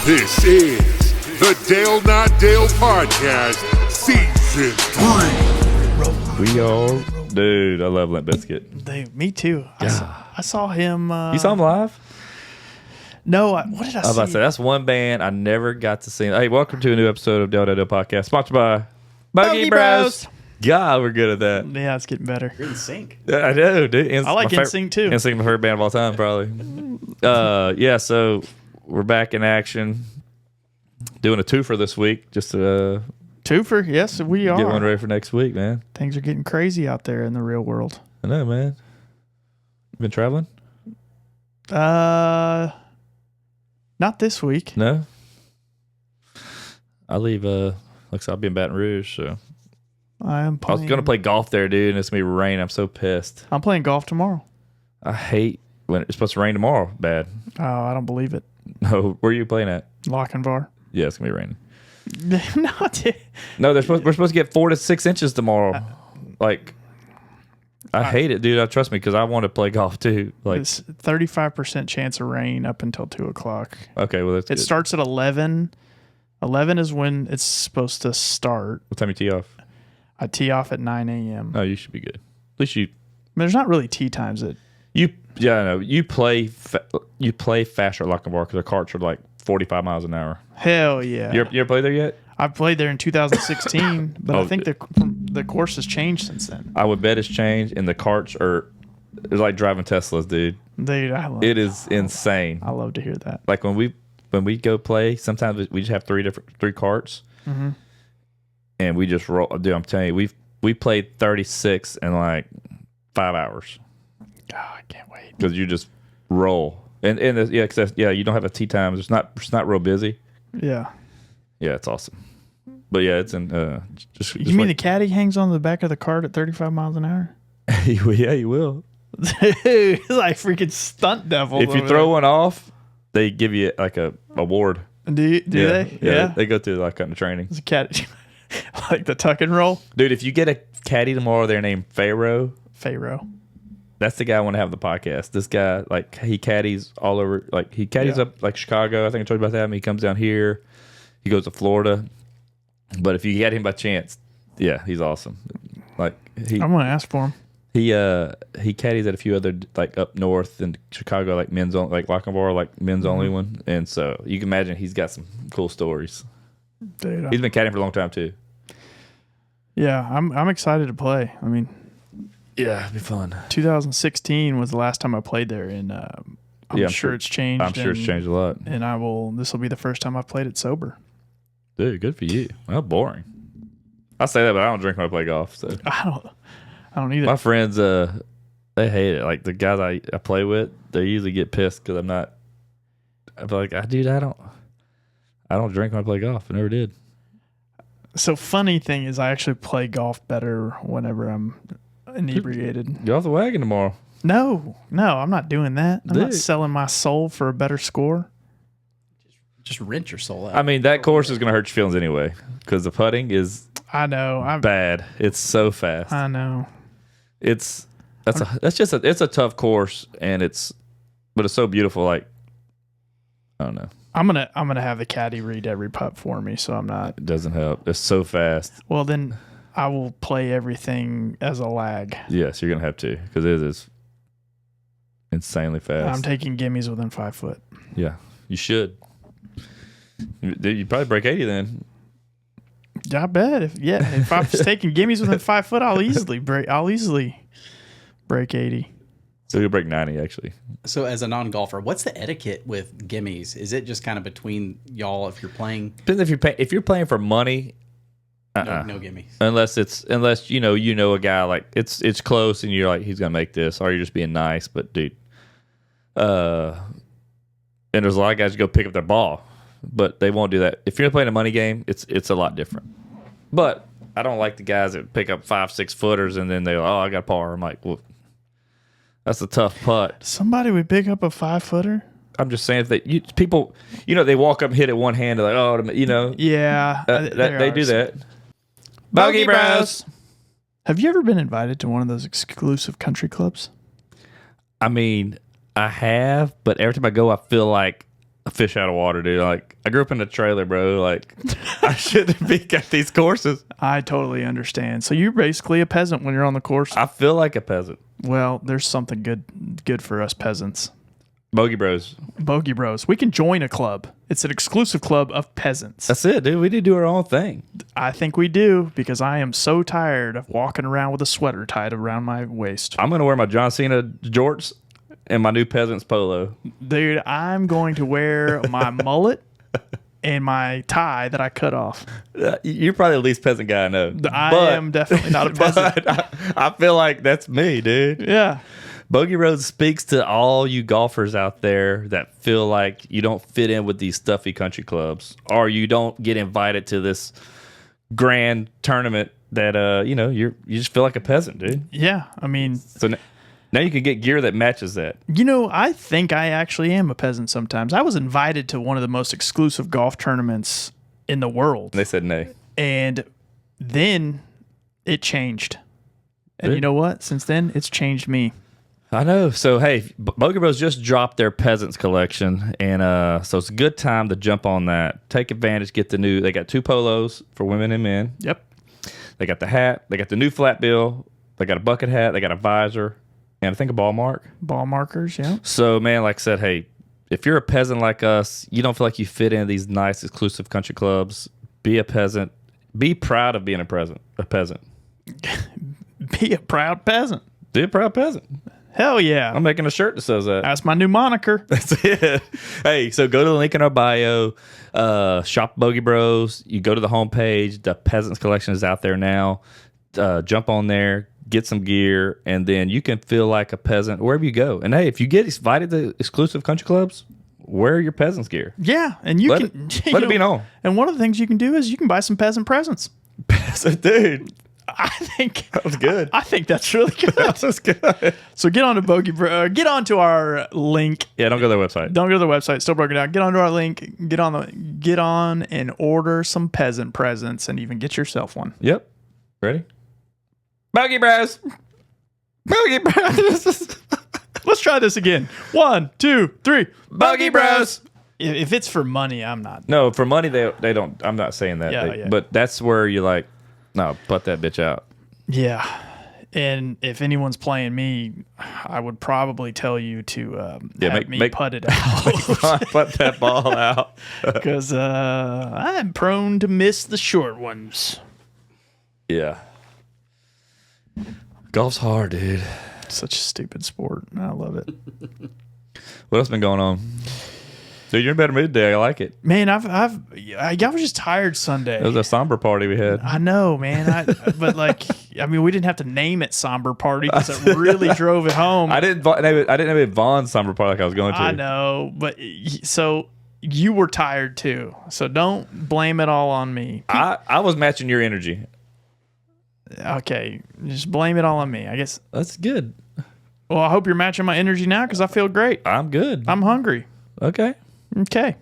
This is the Dale Not Dale Podcast, Season 3. We all, dude, I love Limp Bizkit. Me too. I saw him. You saw him live? No, what did I see? I was about to say, that's one band I never got to see. Hey, welcome to a new episode of Dale Not Dale Podcast, sponsored by Bogey Bros. God, we're good at that. Yeah, it's getting better. You're in sync. I know, dude. I like NSYNC too. NSYNC, my favorite band of all time, probably. Yeah, so we're back in action. Doing a twofer this week, just to Twofer, yes, we are. get one ready for next week, man. Things are getting crazy out there in the real world. I know, man. Been traveling? Not this week. No. I leave. Looks like I'll be in Baton Rouge, so I was gonna play golf there, dude, and it's gonna be rain. I'm so pissed. I'm playing golf tomorrow. I hate when it's supposed to rain tomorrow. Bad. Oh, I don't believe it. No, where are you playing at? Lochinvar. Yeah, it's gonna be raining. No, dude. No, we're supposed to get 4 to 6 inches tomorrow. I hate it, dude. Trust me, because I want to play golf too. Like, It's 35% chance of rain up until 2 o'clock. okay, well that's It good. starts at 11. 11 is when it's supposed to start. What time you tee off? I tee off at 9 a.m. Oh, you should be good. At least you. There's not really tee times at. Yeah, I know. You play faster at Lochinvar because the carts are like 45 miles an hour. Hell yeah. You ever played there yet? I played there in 2016, but I think the course has changed since then. I would bet it's changed, and the carts are it's like driving Teslas, dude. Dude, It is insane. I love to hear that. Like when we go play, sometimes we just have three carts, and we just roll. Dude, I'm telling you, we played 36 in like 5 hours. Oh, I can't wait. Because you just roll, and you don't have a tee time. It's not real busy. Yeah. Yeah, it's awesome. But yeah, it's in just. You mean the caddy hangs on the back of the cart at 35 miles an hour? Yeah, you will. Dude, it's like freaking stunt devil. If you throw one off, they give you like a award. Do they? Yeah, they go through like kind of training. It's a caddy, like the tuck and roll. Dude, if you get a caddy tomorrow, they're named Pharaoh. That's the guy I want to have the podcast. This guy, like, he caddies all over. Like, he caddies up like Chicago. I think I told you about that. He comes down here. He goes to Florida. But if you get him by chance, yeah, he's awesome. Like, I'm gonna ask for him. He caddies at a few other, like, up north in Chicago, like men's only, like Lochinvar, like men's only one. And so you can imagine he's got some cool stories. Dude, He's been caddying for a long time too. Yeah, I'm excited to play. I mean, yeah, it'd be fun. 2016 was the last time I played there, and I'm sure it's changed. I'm sure it's changed a lot. And this will be the first time I've played it sober. Dude, good for you. Well, boring. I say that, but I don't drink when I play golf. So I don't either. my friends, they hate it. Like the guys I play with, they usually get pissed because I'm like, dude, I don't drink when I play golf. I never did. So funny thing is, I actually play golf better whenever I'm inebriated. Get off the wagon tomorrow. No, I'm not doing that. I'm not Dude. selling my soul for a better score. Just rent your soul out. I mean, that course is going to hurt your feelings anyway because the putting is I know. bad. It's so fast. I know. It's a tough course, but it's so beautiful. Like, I don't know. I'm gonna have the caddy read every putt for me, so I'm not. It doesn't help. It's so fast. Well, then I will play everything as a lag. Yes, you're gonna have to because it is insanely fast. I'm taking gimmies within 5 foot. Yeah, you should. You probably break 80 then. Yeah, I bet. If I'm just taking gimmies within 5 foot, I'll easily break 80. So you'll break 90 actually. So as a non-golfer, what's the etiquette with gimmies? Is it just kind of between y'all if you're playing? Depends if you're playing for money. No gimmies. Unless you know a guy like it's close and you're like he's gonna make this, or you're just being nice. But dude, and there's a lot of guys who go pick up their ball, but they won't do that. If you're playing a money game, it's a lot different. But I don't like the guys that pick up 5-6 footers and then they're like, oh, I got par. I'm like, well, that's a tough putt. Somebody would pick up a 5 footer. I'm just saying if people, they walk up and hit it one hand, they're like, oh, Yeah, they do that. Bogey Bros. Have you ever been invited to one of those exclusive country clubs? I mean, I have, but every time I go, I feel like a fish out of water, dude. Like, I grew up in a trailer, bro. Like, I shouldn't be at these courses. I totally understand. So you're basically a peasant when you're on the course. I feel like a peasant. Well, there's something good for us peasants. Bogey Bros. Bogey Bros. We can join a club. It's an exclusive club of peasants. That's it, dude. We need to do our own thing. I think we do, because I am so tired of walking around with a sweater tied around my waist. I'm going to wear my John Cena jorts and my new peasant's polo. Dude, I'm going to wear my mullet and my tie that I cut off. You're probably the least peasant guy I know. I am definitely not a peasant. But I feel like that's me, dude. Yeah. Bogey Road speaks to all you golfers out there that feel like you don't fit in with these stuffy country clubs, or you don't get invited to this grand tournament that you just feel like a peasant, dude. Yeah. I mean, So now you can get gear that matches that. I think I actually am a peasant sometimes. I was invited to one of the most exclusive golf tournaments in the world. And they said nay. And then it changed. And Good. you know what? Since then, it's changed me. I know. So, hey, Bogey Bros just dropped their Peasants collection, and so it's a good time to jump on that. Take advantage, get the new. They got 2 polos for women and men. Yep. They got the hat. They got the new flat bill. They got a bucket hat. They got a visor, and I think a ball mark. Ball markers, yeah. So, man, like I said, hey, if you're a peasant like us, you don't feel like you fit in these nice, exclusive country clubs, be a peasant. Be proud of being a peasant. Be a proud peasant. Be a proud peasant. Hell yeah. I'm making a shirt that says that. That's my new moniker. That's it. Hey, so go to the link in our bio, shop Bogey Bros. You go to the homepage. The Peasants collection is out there now. Jump on there, get some gear, and then you can feel like a peasant wherever you go. And hey, if you get invited to exclusive country clubs, wear your peasants gear. Yeah, and you Let can it be known. And one of the things you can do is you can buy some peasant presents. Peasant, dude. I think That was good. I think that's really good. That was good. So get on to get on to our link. Yeah, don't go to their website. Don't go to the website. Still broken down. Get onto our link. Get on and order some peasant presents, and even get yourself one. Yep. Ready? Bogey Bros. Bogey Bros. Let's try this again. 1, 2, 3. Bogey Bros. If it's for money, I'm not. No, for money they don't. I'm not saying that. Yeah. But that's where you're like, no, butt that bitch out. Yeah. And if anyone's playing me, I would probably tell you to have me putt it out. Put that ball out. Because I'm prone to miss the short ones. Yeah. Golf's hard, dude. Such a stupid sport. I love it. What else been going on? Dude, you're in a better mood today. I like it. Man, I was just tired Sunday. It was a somber party we had. I know, man. But we didn't have to name it somber party because it really drove it home. I didn't have a Vaughn somber party like I was going to. I know, but so you were tired too. So don't blame it all on me. I was matching your energy. Okay, just blame it all on me. I guess. That's good. Well, I hope you're matching my energy now because I feel great. I'm good. I'm hungry. Okay. Okay.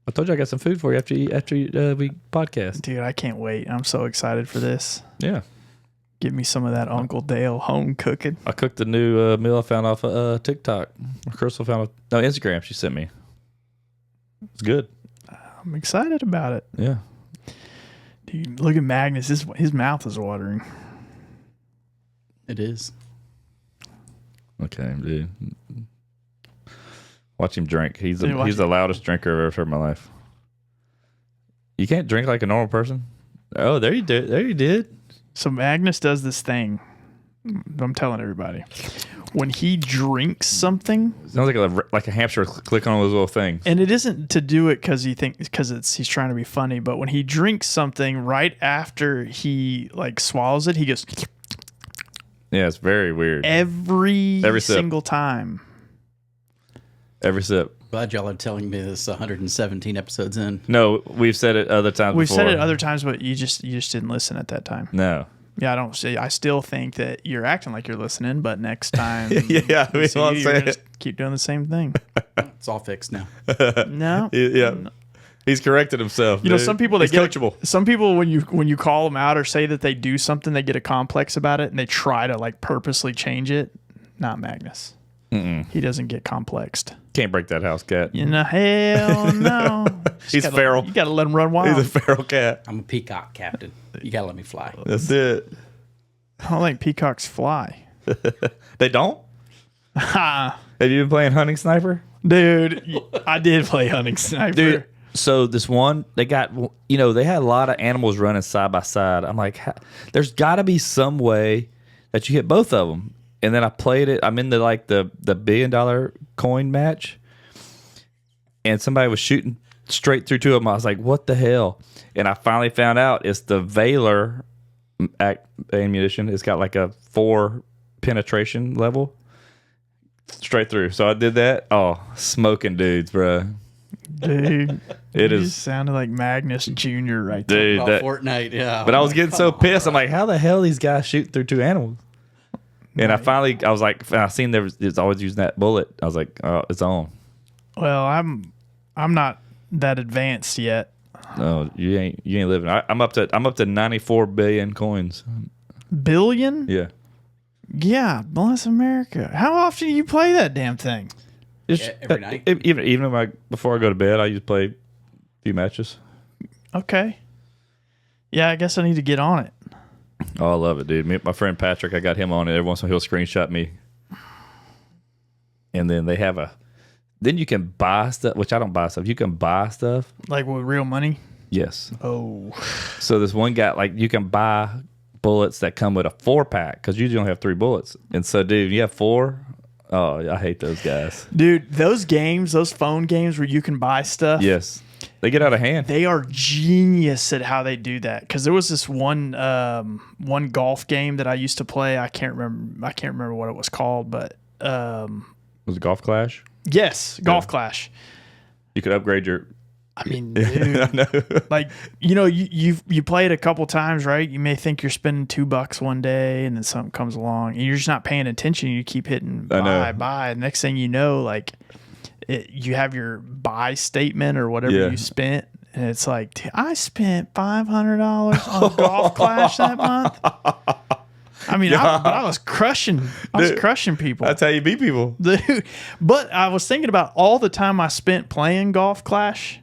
I told you I got some food for you after we podcast. Dude, I can't wait. I'm so excited for this. Yeah. Give me some of that Uncle Dale home cooking. I cooked a new meal I found off TikTok. Crystal found Instagram. She sent me. It's good. I'm excited about it. Yeah. Dude, look at Magnus. His mouth is watering. It is. Okay, dude. Watch him drink. He's Dude, the loudest drinker I've ever heard in my life. You can't drink like a normal person. Oh, there you did. There you did. So Magnus does this thing. I'm telling everybody. When he drinks something, Sounds like a hamster clicking on those little things. and it isn't to do it because he's trying to be funny, but when he drinks something right after he swallows it, he goes Yeah, it's very weird. every sip. single time. Every sip. Glad y'all are telling me this 117 episodes in. No, we've said it other times We've before. said it other times, but you just didn't listen at that time. No. Yeah, I still think that you're acting like you're listening, but next time, Yeah, we see won't you, say you're gonna it. keep doing the same thing. It's all fixed now. No, Yeah. He's corrected himself. you know, dude. some people He's they get coachable. Some people when you call them out or say that they do something, they get a complex about it and they try to purposely change it. Not Magnus. He doesn't get complexed. Can't break that house cat. Hell no. He's feral. You got to let him run wild. He's a feral cat. I'm a peacock captain. You got to let me fly. That's it. I don't think peacocks fly. They don't? Ha. Have you been playing Hunting Sniper? Dude, I did play Hunting Sniper. Dude, so this one, they got, they had a lot of animals running side by side. I'm like, there's got to be some way that you hit both of them. And then I played it. I'm in the $1 billion coin match. And somebody was shooting straight through two of them. I was like, what the hell? And I finally found out it's the Valor ammunition. It's got like a 4 penetration level. Straight through. So I did that. Oh, smoking dudes, bro. Dude, it you is just sounded like Magnus Jr. right dude, there. Fortnite, yeah. But I was getting so pissed. I'm like, how the hell these guys shoot through two animals? And I was like, I seen it's always using that bullet. I was like, oh, it's on. Well, I'm not that advanced yet. No, you ain't living. I'm up to 94 billion coins. Billion? Yeah. Yeah, bless America. How often do you play that damn thing? Every night. Even before I go to bed, I usually play a few matches. Okay. Yeah, I guess I need to get on it. Oh, I love it, dude. My friend Patrick, I got him on it. Every once in a while, he'll screenshot me. And then they have then you can buy stuff, which I don't buy stuff. You can buy stuff. Like with real money? Yes. Oh. So this one guy, you can buy bullets that come with a 4-pack because you usually only have 3 bullets. And so, dude, you have 4. Oh, I hate those guys. Dude, those phone games where you can buy stuff. Yes. They get out of hand. They are genius at how they do that. Because there was this one golf game that I used to play. I can't remember what it was called, but was it Golf Clash? Yes, Golf Clash. You could upgrade your. I mean, dude, like you play it a couple times, right? You may think you're spending $2 one day, and then something comes along, and you're just not paying attention. You keep hitting buy. Next thing you know, you have your buy statement or whatever you spent, and it's like, I spent $500 on Golf Clash that month. I mean, I was crushing. I was crushing people. That's how you beat people, dude. But I was thinking about all the time I spent playing Golf Clash.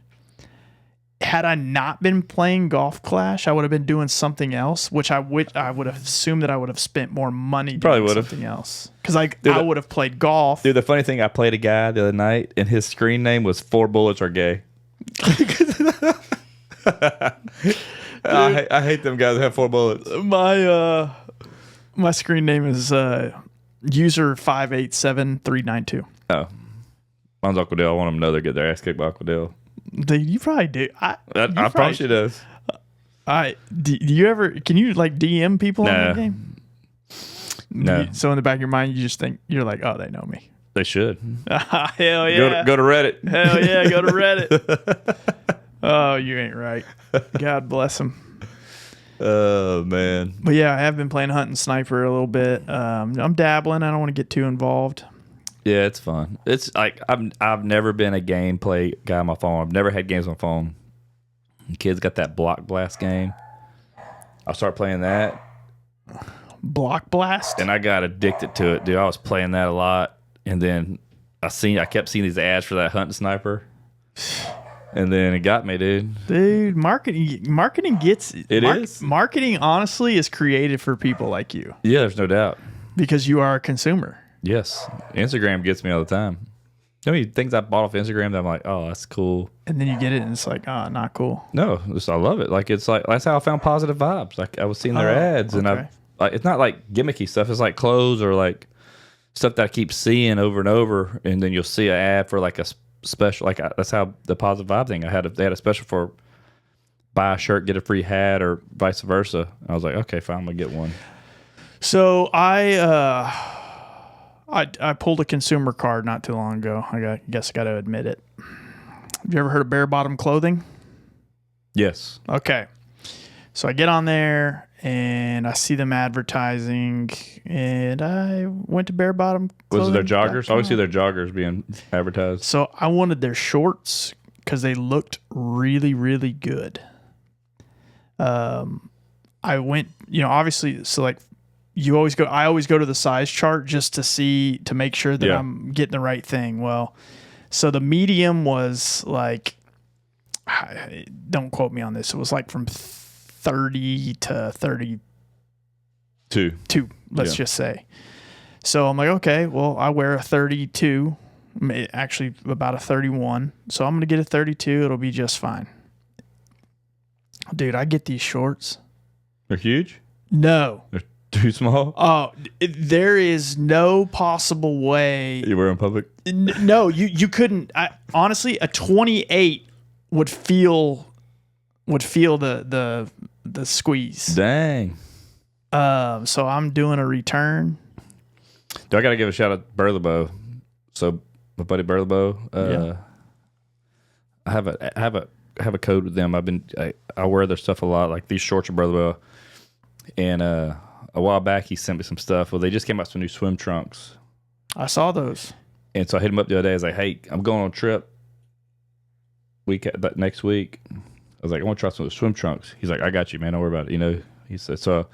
Had I not been playing Golf Clash, I would have been doing something else, which I would have assumed that I would have spent more money doing something else. Because I would have played golf. Dude, the funny thing, I played a guy the other night, and his screen name was 4 Bullets Are Gay. I hate them guys that have 4 bullets. My screen name is user 587392. Oh, mine's Uncle Dale. I want them to know they get their ass kicked by Uncle Dale. Dude, you probably do. I promise she does. Do you ever? Can you DM people in that game? No. So in the back of your mind, you just think you're like, oh, they know me. They should. Hell yeah. Go to Reddit. Hell yeah. Go to Reddit. Oh, you ain't right. God bless them. Oh man. But yeah, I have been playing Hunting Sniper a little bit. I'm dabbling. I don't want to get too involved. Yeah, it's fun. It's like I've never been a gameplay guy on my phone. I've never had games on my phone. The kids got that Block Blast game. I started playing that. Block Blast? And I got addicted to it, dude. I was playing that a lot. And then I kept seeing these ads for that Hunting Sniper. And then it got me, dude. Dude, marketing gets it. Is. Marketing honestly is created for people like you. Yeah, there's no doubt. Because you are a consumer. Yes. Instagram gets me all the time. You know, things I bought off Instagram that I'm like, oh, that's cool. And then you get it and it's like, oh, not cool. No, I love it. It's like, that's how I found Positive Vibes. Like I was seeing their ads and it's not like gimmicky stuff. It's like clothes or like stuff that I keep seeing over and over. And then you'll see an ad for like a special, that's how the Positive Vibe thing, they had a special for buy a shirt, get a free hat or vice versa. I was like, okay, fine, I'm going to get one. So I pulled a consumer card not too long ago. I guess I got to admit it. Have you ever heard of bare bottom clothing? Yes. Okay. So I get on there and I see them advertising, and I went to bare bottom clothing. Was it their joggers? I always see their joggers being advertised. So I wanted their shorts because they looked really, really good. I went, obviously, so like, I always go to the size chart just to make sure that I'm getting the right thing. Well, So the medium was like, don't quote me on this. It was like from 30 to 32. Let's just say. So I'm like, okay, well, I wear a 32, actually about a 31. So I'm going to get a 32. It'll be just fine. Dude, I get these shorts. They're huge? No. They're too small? Oh, there is no possible way. You wear them in public? No, you couldn't. Honestly, a 28 would feel the squeeze. Dang. So I'm doing a return. I got to give a shout out to Burlebo. So my buddy Burlebo, I have a code with them. I wear their stuff a lot. Like these shorts are Burlebo, and a while back he sent me some stuff. Well, they just came out with some new swim trunks. I saw those, and so I hit him up the other day. I was like, "Hey, I'm going on a trip next week." I was like, "I want to try some of the swim trunks." He's like, "I got you, man. Don't worry about it." You know, he said. So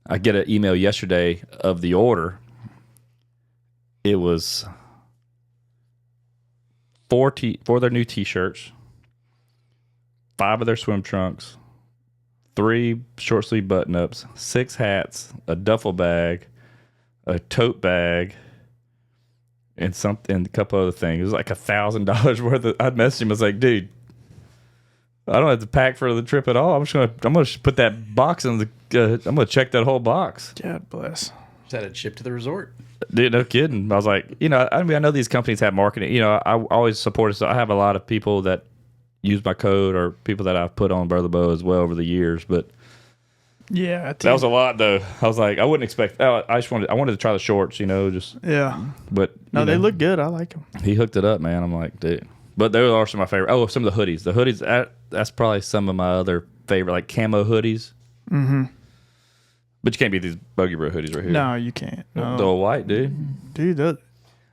I get an email yesterday of the order. It was 4 of their new T-shirts, 5 of their swim trunks, 3 short sleeve button-ups, 6 hats, a duffel bag, a tote bag, and a couple other things. It was like $1,000 worth of. I'd messaged him. I was like, dude, I don't have to pack for the trip at all. I'm gonna put that box in the. I'm gonna check that whole box. God bless. Is that a ship to the resort? Dude, no kidding. I was like, I know these companies have marketing. I always support it. So I have a lot of people that use my code or people that I've put on Burlebo as well over the years. But yeah, that was a lot though. I was like, I wouldn't expect. I wanted to try the shorts. Just But no, they look good. I like them. He hooked it up, man. I'm like, dude. But those are some of my favorite. Oh, some of the hoodies. The hoodies. That's probably some of my other favorite, like camo hoodies. Mm-hmm. But you can't beat these Bogey Bro hoodies right here. No, you can't. No. The white, dude. Dude,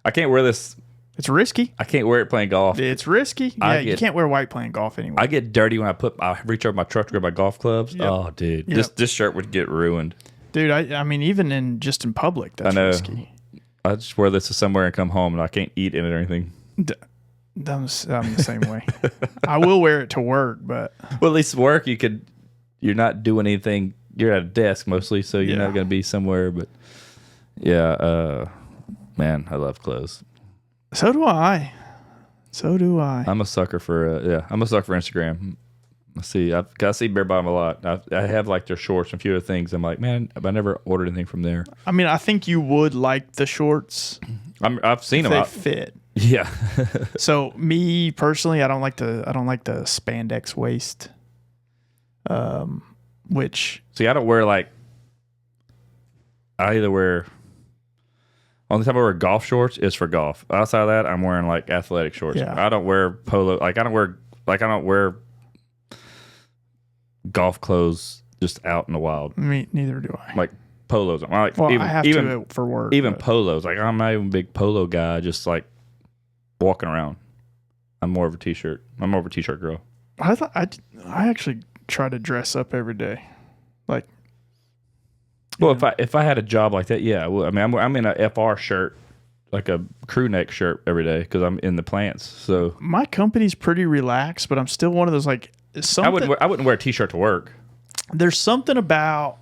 I can't wear this. It's risky. I can't wear it playing golf. It's risky. Yeah, you can't wear white playing golf anyway. I get dirty when I reach over my truck to grab my golf clubs. Yep. Oh, dude. Yep. This shirt would get ruined. Dude, I mean, even in public, that's risky. I just wear this to somewhere and come home, and I can't eat in it or anything. I'm the same way. I will wear it to work, but... Well, at least work, you're not doing anything. You're at a desk mostly, so you're not going to be somewhere. But yeah, man, I love clothes. So do I. I'm a sucker for Instagram. I see Bare Bottom a lot. I have like their shorts and a few other things. I'm like, man, I never ordered anything from there. I mean, I think you would like the shorts. I've seen them. They fit. Yeah. So me personally, I don't like the spandex waist. Which see, I don't wear I either wear. Only time I wear golf shorts is for golf. Outside of that, I'm wearing like athletic shorts. Yeah. I don't wear polo. I don't wear golf clothes just out in the wild. Me neither do I. Like polos. I have to for work. Even polos. Like I'm not even a big polo guy. Just like walking around. I'm more of a t-shirt. I'm more of a t-shirt girl. I actually try to dress up every day. Like, well, if I had a job like that, yeah. Well, I mean, I'm in a FR shirt, like a crew neck shirt every day because I'm in the plants. So my company's pretty relaxed, but I'm still one of those like. I wouldn't wear a t-shirt to work. There's something about,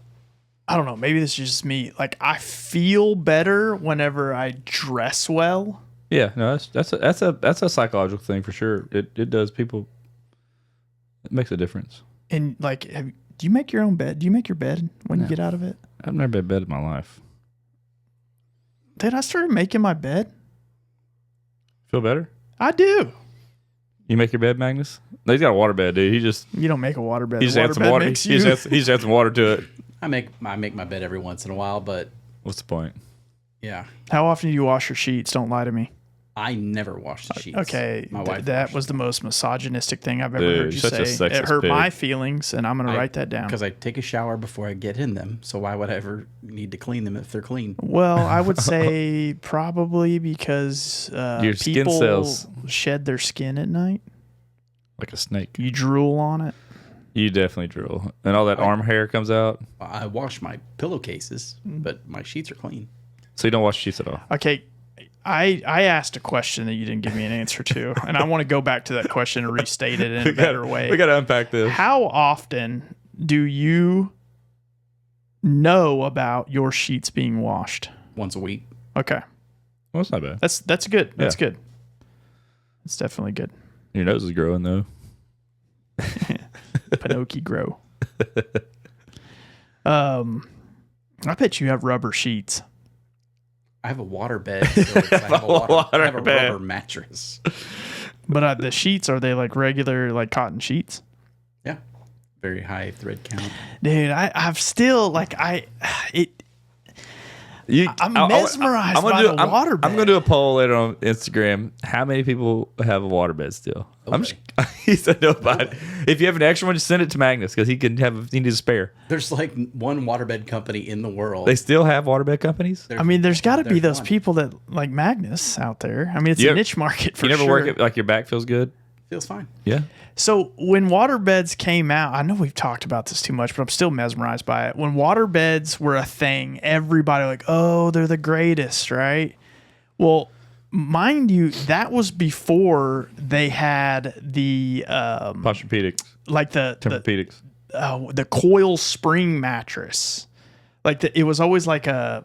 I don't know. Maybe this is just me. Like I feel better whenever I dress well. Yeah, no, that's a psychological thing for sure. It does people. It makes a difference. And like, do you make your own bed? Do you make your bed when you get out of it? I've never been in bed in my life. Dude, I started making my bed. Feel better? I do. You make your bed, Magnus? No, he's got a water bed, dude. You don't make a water bed. He just adds some water. He just adds some water to it. I make my bed every once in a while, but what's the point? Yeah. How often do you wash your sheets? Don't lie to me. I never wash the sheets. Okay, my wife. That was the most misogynistic thing I've ever heard you say. It hurt my feelings, and I'm going to write that down. Because I take a shower before I get in them, so why would I ever need to clean them if they're clean? Well, I would say probably because your skin people cells shed their skin at night. Like a snake. You drool on it. You definitely drool, and all that arm hair comes out. I wash my pillowcases, but my sheets are clean. So you don't wash sheets at all? Okay. I asked a question that you didn't give me an answer to, and I want to go back to that question and restate it in a better way. We got to unpack this. How often do you know about your sheets being washed? Once a week. Okay. Well, it's not bad. That's good. That's Yeah. good. It's definitely good. Your nose is growing, though. Pinocchio grow. I bet you have rubber sheets. I have a water bed. So I have a rubber mattress. But the sheets, are they like regular, like cotton sheets? Yeah. Very high thread count. Dude, I've still like I'm mesmerized by the water bed. I'm going to do a poll later on Instagram. How many people have a water bed still? He said nobody. If you have an extra one, just send it to Magnus because he needs a spare. There's like one waterbed company in the world. They still have waterbed companies? There's got to be those people that like Magnus out there. I mean, it's a niche market for sure. You never work it like your back feels good? Feels fine. Yeah. So when waterbeds came out, I know we've talked about this too much, but I'm still mesmerized by it. When waterbeds were a thing, everybody like, oh, they're the greatest, right? Well, mind you, that was before they had the Posturepedics. like the Tempur-Pedics. coil spring mattress. Like it was always like I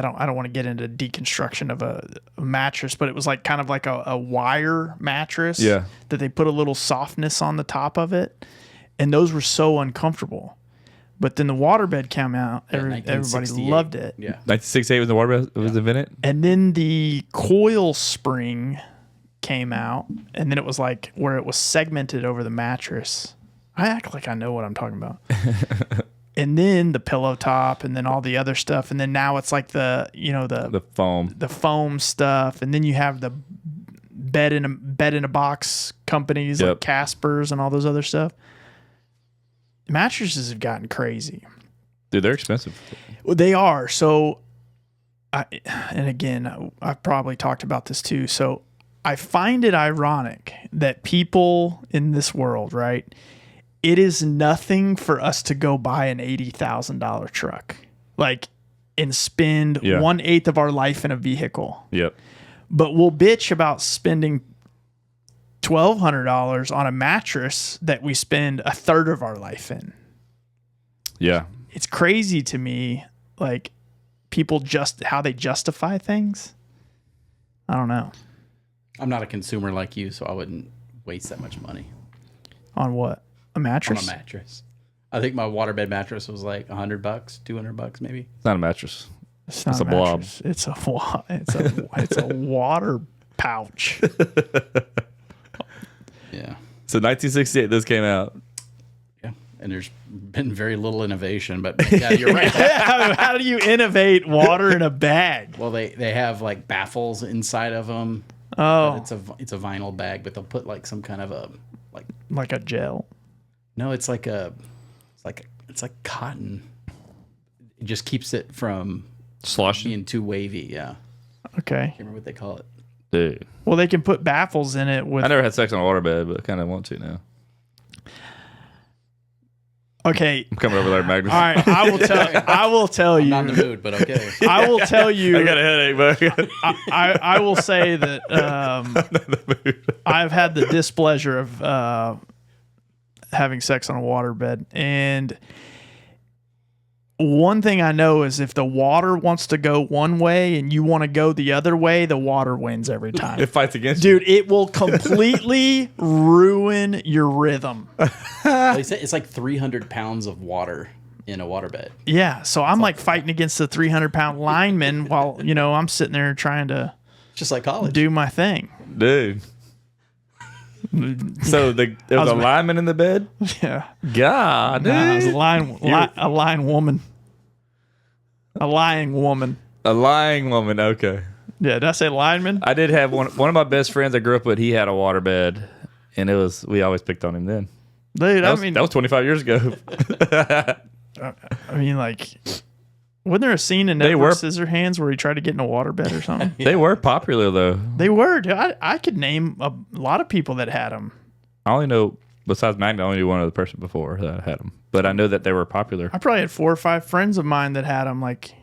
don't want to get into deconstruction of a mattress, but it was like kind of like a wire mattress that they put a little softness on the top of it. And those were so uncomfortable. But then the waterbed came out. Everybody loved it. Yeah. 1968 was the waterbed was invented. And then the coil spring came out. And then it was like where it was segmented over the mattress. I act like I know what I'm talking about. And then the pillow top, and then all the other stuff, and then now it's like the foam stuff, and then you have the bed in a box companies like Casper's and all those other stuff. Mattresses have gotten crazy. Dude, they're expensive. Well, they are. So, and again, I've probably talked about this too. So I find it ironic that people in this world, right? It is nothing for us to go buy an $80,000 truck, like, and spend 1/8 of our life in a vehicle. Yep. But we'll bitch about spending $1,200 on a mattress that we spend 1/3 of our life in. Yeah. It's crazy to me, like, people how they justify things. I don't know. I'm not a consumer like you, so I wouldn't waste that much money. On what? A mattress? On a mattress. I think my waterbed mattress was like $100, $200 maybe. It's not a mattress. It's not a blob. It's a water pouch. Yeah. So 1968, this came out. Yeah. And there's been very little innovation, but yeah, you're right. How do you innovate water in a bag? Well, they have like baffles inside of them. Oh. It's a vinyl bag, but they'll put like some kind of a like a gel. No, it's like cotton. It just keeps it from Sloshing? being too wavy. Yeah. Okay. I can't remember what they call it. Dude. Well, they can put baffles in it with. I never had sex on a waterbed, but I kind of want to now. Okay. I'm coming over there, Magnus. All right. I will tell you. I'm not in the mood, but okay. I will tell you. I got a headache, but I will say that I've had the displeasure of having sex on a waterbed, and one thing I know is if the water wants to go one way and you want to go the other way, the water wins every time. It fights against you. Dude, it will completely ruin your rhythm. They say it's like 300 pounds of water in a waterbed. Yeah, so I'm like fighting against the 300-pound lineman while, I'm sitting there trying to just like college. Do my thing. Dude. So there was a lineman in the bed? Yeah. God, dude. Nah, it was a lying woman. A lying woman. A lying woman, okay. Yeah, did I say lineman? I did have one of my best friends I grew up with, he had a waterbed, and we always picked on him then. Dude, that was 25 years ago. Wasn't there a scene in Edward Scissorhands where he tried to get in a waterbed or something? They were popular, though. They were. Dude, I could name a lot of people that had them. I only know, besides Magna, I only knew one other person before that had them. But I know that they were popular. I probably had 4 or 5 friends of mine that had them. Like,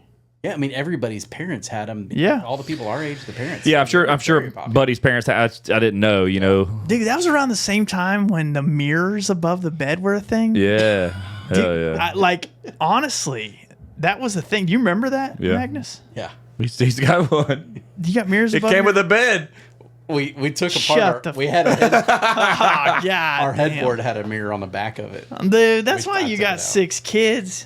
Yeah, I mean everybody's parents had them. Yeah. All the people our age, the parents. Yeah, I'm sure. Very popular. Buddy's parents. I didn't know. You know. Dude, that was around the same time when the mirrors above the bed were a thing. Yeah. Hell Dude, yeah. Honestly, that was a thing. Do you remember that, Yeah. Magnus? Yeah. He's got one. You got mirrors It above came your- with a bed. We took Shut apart. the We had a head, Oh, God, our damn. headboard had a mirror on the back of it. Dude, that's We why tried you to take it got out. 6 kids.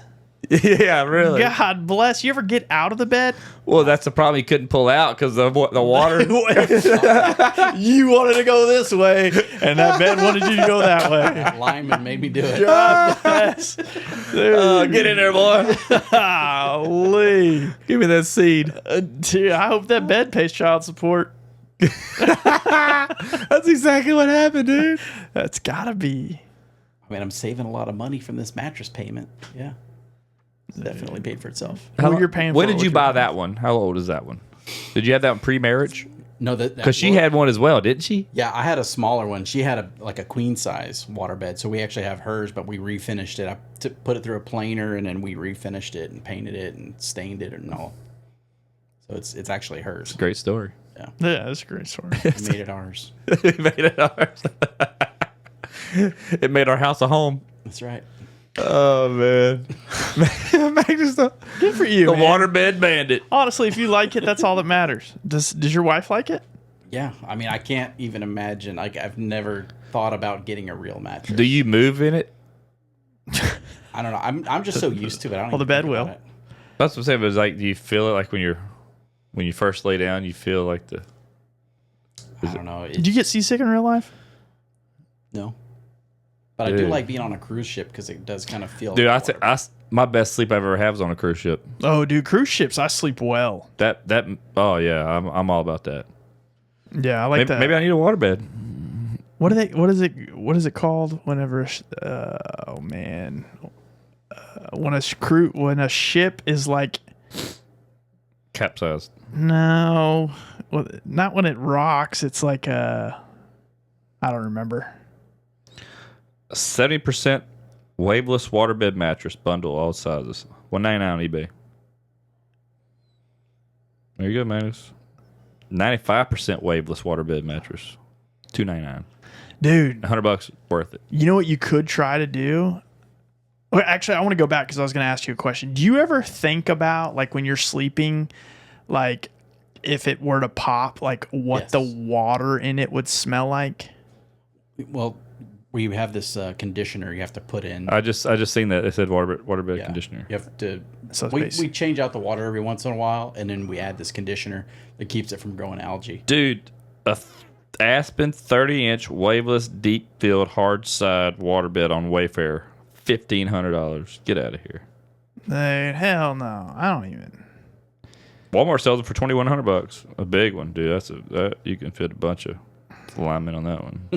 Yeah, really. God bless. You ever get out of the bed? Well, that's the problem. He couldn't pull out because the water. You wanted to go this way, and that bed wanted you to go that way. Lineman made me do it. God bless. Get in there, boy. Golly. Give me that seed. Dude, I hope that bed pays child support. That's exactly what happened, dude. That's gotta be. I mean, I'm saving a lot of money from this mattress payment. Yeah. It's definitely paid for itself. Well, you're paying When for it, did you what buy you're that one? How old is that one? Did you have that one pre-marriage? No, that Because she had one as well, didn't she? Yeah, I had a smaller one. She had a queen size waterbed, so we actually have hers, but we refinished it. I put it through a planer, and then we refinished it and painted it and stained it and all. So it's actually hers. Great story. Yeah, that's a great story. We made it ours. It made it ours. It made our house a home. That's right. Oh man, Magnus, Good for you, the man. waterbed bandit. Honestly, if you like it, that's all that matters. Does your wife like it? Yeah, I mean, I can't even imagine. Like, I've never thought about getting a real mattress. Do you move in it? I don't know. I'm just so used to it. I don't Well, the even bed think about will. it. That's what I'm saying. But it's like, do you feel it like when you first lay down? You feel like the I don't know. Did you get seasick in real life? No. But I do Dude. like being on a cruise ship because it does kind of feel. dude. like water. My best sleep I've ever had was on a cruise ship. Oh, dude, cruise ships, I sleep well. That oh yeah, I'm all about that. Yeah, I like Maybe, that. maybe I need a waterbed. What is it called whenever oh man. When a ship is like Capsized. no, well, not when it rocks, it's like I don't remember. 70% waveless waterbed mattress bundle, all sizes. $199 on eBay. There you go, Magnus. 95% waveless waterbed mattress. $299. Dude, $100 worth it. you know what you could try to do? Well, actually, I want to go back because I was going to ask you a question. Do you ever think about, like, when you're sleeping, like, if it were to pop, like, what Yes. the water in it would smell like? Well, we have this conditioner you have to put in. I just seen that. It said waterbed conditioner. You have to. So it's we basically- change out the water every once in a while, and then we add this conditioner that keeps it from growing algae. Dude, Aspen 30-inch waveless deep filled hard side waterbed on Wayfair. $1,500. Get out of here. Dude, hell no. I don't even. Walmart sells it for $2,100. A big one, dude. That you can fit a bunch of linemen on that one.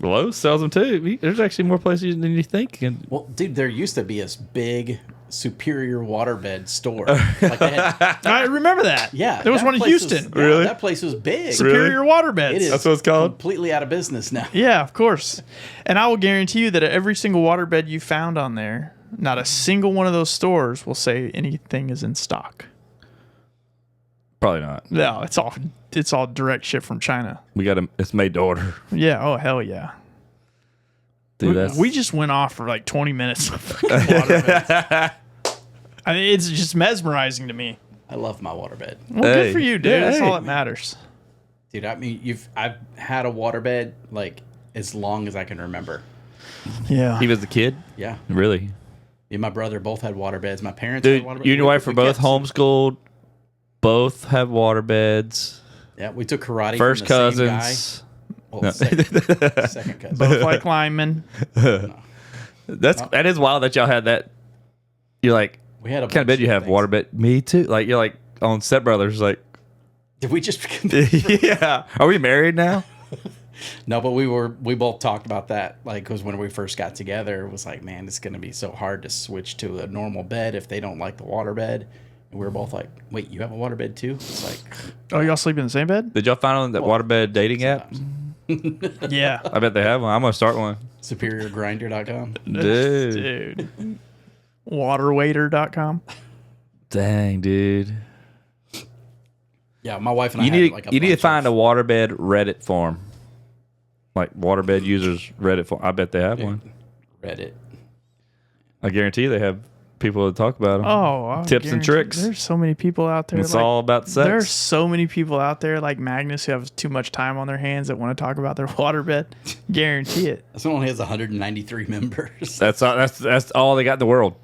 Lowe's sells them too. There's actually more places than you think. Well, dude, there used to be this big Superior waterbed store. Like they had, I remember that. yeah, There was that one in place Houston. Was, yeah, Really? that place was big. Superior water beds. It is That's what it's called? completely out of business now. Yeah, of course. And I will guarantee you that every single waterbed you found on there, not a single one of those stores will say anything is in stock. Probably not. No, it's all direct ship from China. It's made to order. Yeah. Oh hell yeah. Dude, We just went off for like 20 minutes. Of fucking waterbeds. I mean, it's just mesmerizing to me. I love my waterbed. Well, Hey. good for you, dude. Yeah, That's hey. all that matters. Dude, I mean, I've had a waterbed like as long as I can remember. Yeah. He was a kid? Yeah. Really? Me and my brother both had waterbeds. My parents Dude, had waterbeds. you and your wife We were both kept- homeschooled. Both have waterbeds. Yeah, we took karate. First from the same cousins. guy. Well, second cousin. Both like linemen. That is wild that y'all had that. You're like, We had a what kind of bed you have? Waterbed? Me too. Like you're like on Step Brothers. Like, Did we just? yeah. Are we married now? No, but we both talked about that. Like, because when we first got together, it was like, man, it's gonna be so hard to switch to a normal bed if they don't like the waterbed. And we were both like, wait, you have a waterbed too? It's like, Oh, y'all sleep in the same bed? Did y'all find on that waterbed dating app? Yeah. I bet they have one. I'm gonna start one. superiorgrinder.com. Dude. Dude. Waterwaiter.com. Dang, dude. Yeah, my wife and I You had need like a you need to bunch find of- a waterbed Reddit forum, like waterbed users Reddit forum. I bet they have one. Reddit. I guarantee they have people that talk about them. Oh, I Tips and guarantee- tricks. There's so many people out there. It's all about sex. There's so many people out there like Magnus who have too much time on their hands that want to talk about their waterbed. Guarantee it. This one only has 193 members. That's all they got in the world.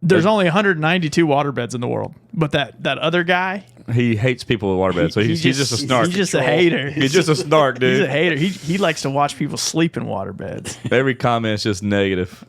There's only 192 waterbeds in the world, but that other guy, He hates people with waterbeds, so he's just a snark. He's just a hater. He's just a snark, dude. He's a hater. He likes to watch people sleep in waterbeds. Every comment's just negative.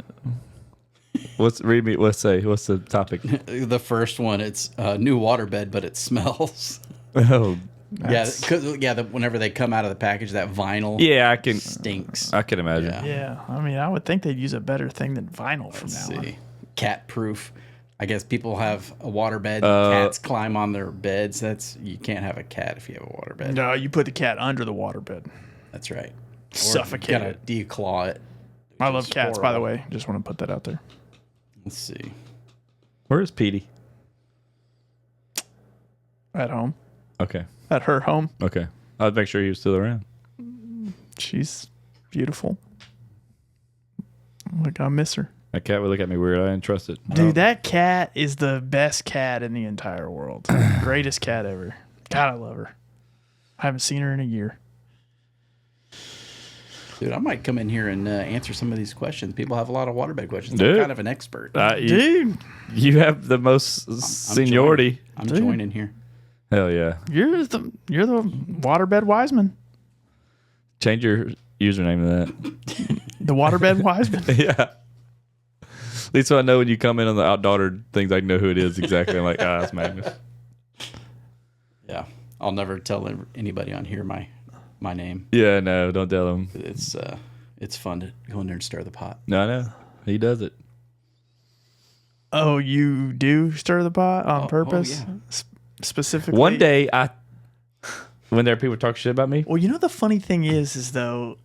What's the topic? The first one, it's a new waterbed, but it smells. Oh, Whenever they come out of the package, that vinyl yeah, I can imagine. Yeah. Yeah, I mean, I would think they'd use a better thing than vinyl from Let's now on. see. Cat proof. I guess people have a waterbed. Cats climb on their beds. You can't have a cat if you have a waterbed. No, you put the cat under the waterbed. That's right. Suffocate You gotta it. declaw it. I which love is cats, by the horrible. way. Just want to put that out there. Let's see. Where is Petey? At home. Okay. At her home. Okay. I'd make sure he was still around. She's beautiful. Like, I miss her. That cat would look at me weird. I didn't trust it. Dude, that cat is the best cat in the entire world. Greatest cat ever. God, I love her. I haven't seen her in a year. Dude, I might come in here and answer some of these questions. People have a lot of waterbed questions. Dude. I'm kind of an expert. Dude, You have the most seniority. I'm joining here. Hell yeah. you're the waterbed Wiseman. Change your username to The waterbed Wiseman. that. Yeah. At least so I know when you come in on the OutDaughtered things, I know who it is exactly. I'm like, that's Magnus. Yeah. I'll never tell anybody on here my name. Yeah, no, don't tell him. It's fun to go in there and stir the pot. No, I know. He does it. Oh, you do stir the pot on purpose? yeah. Specifically? One day, when there are people talk shit about me, Well, you know the funny thing is though,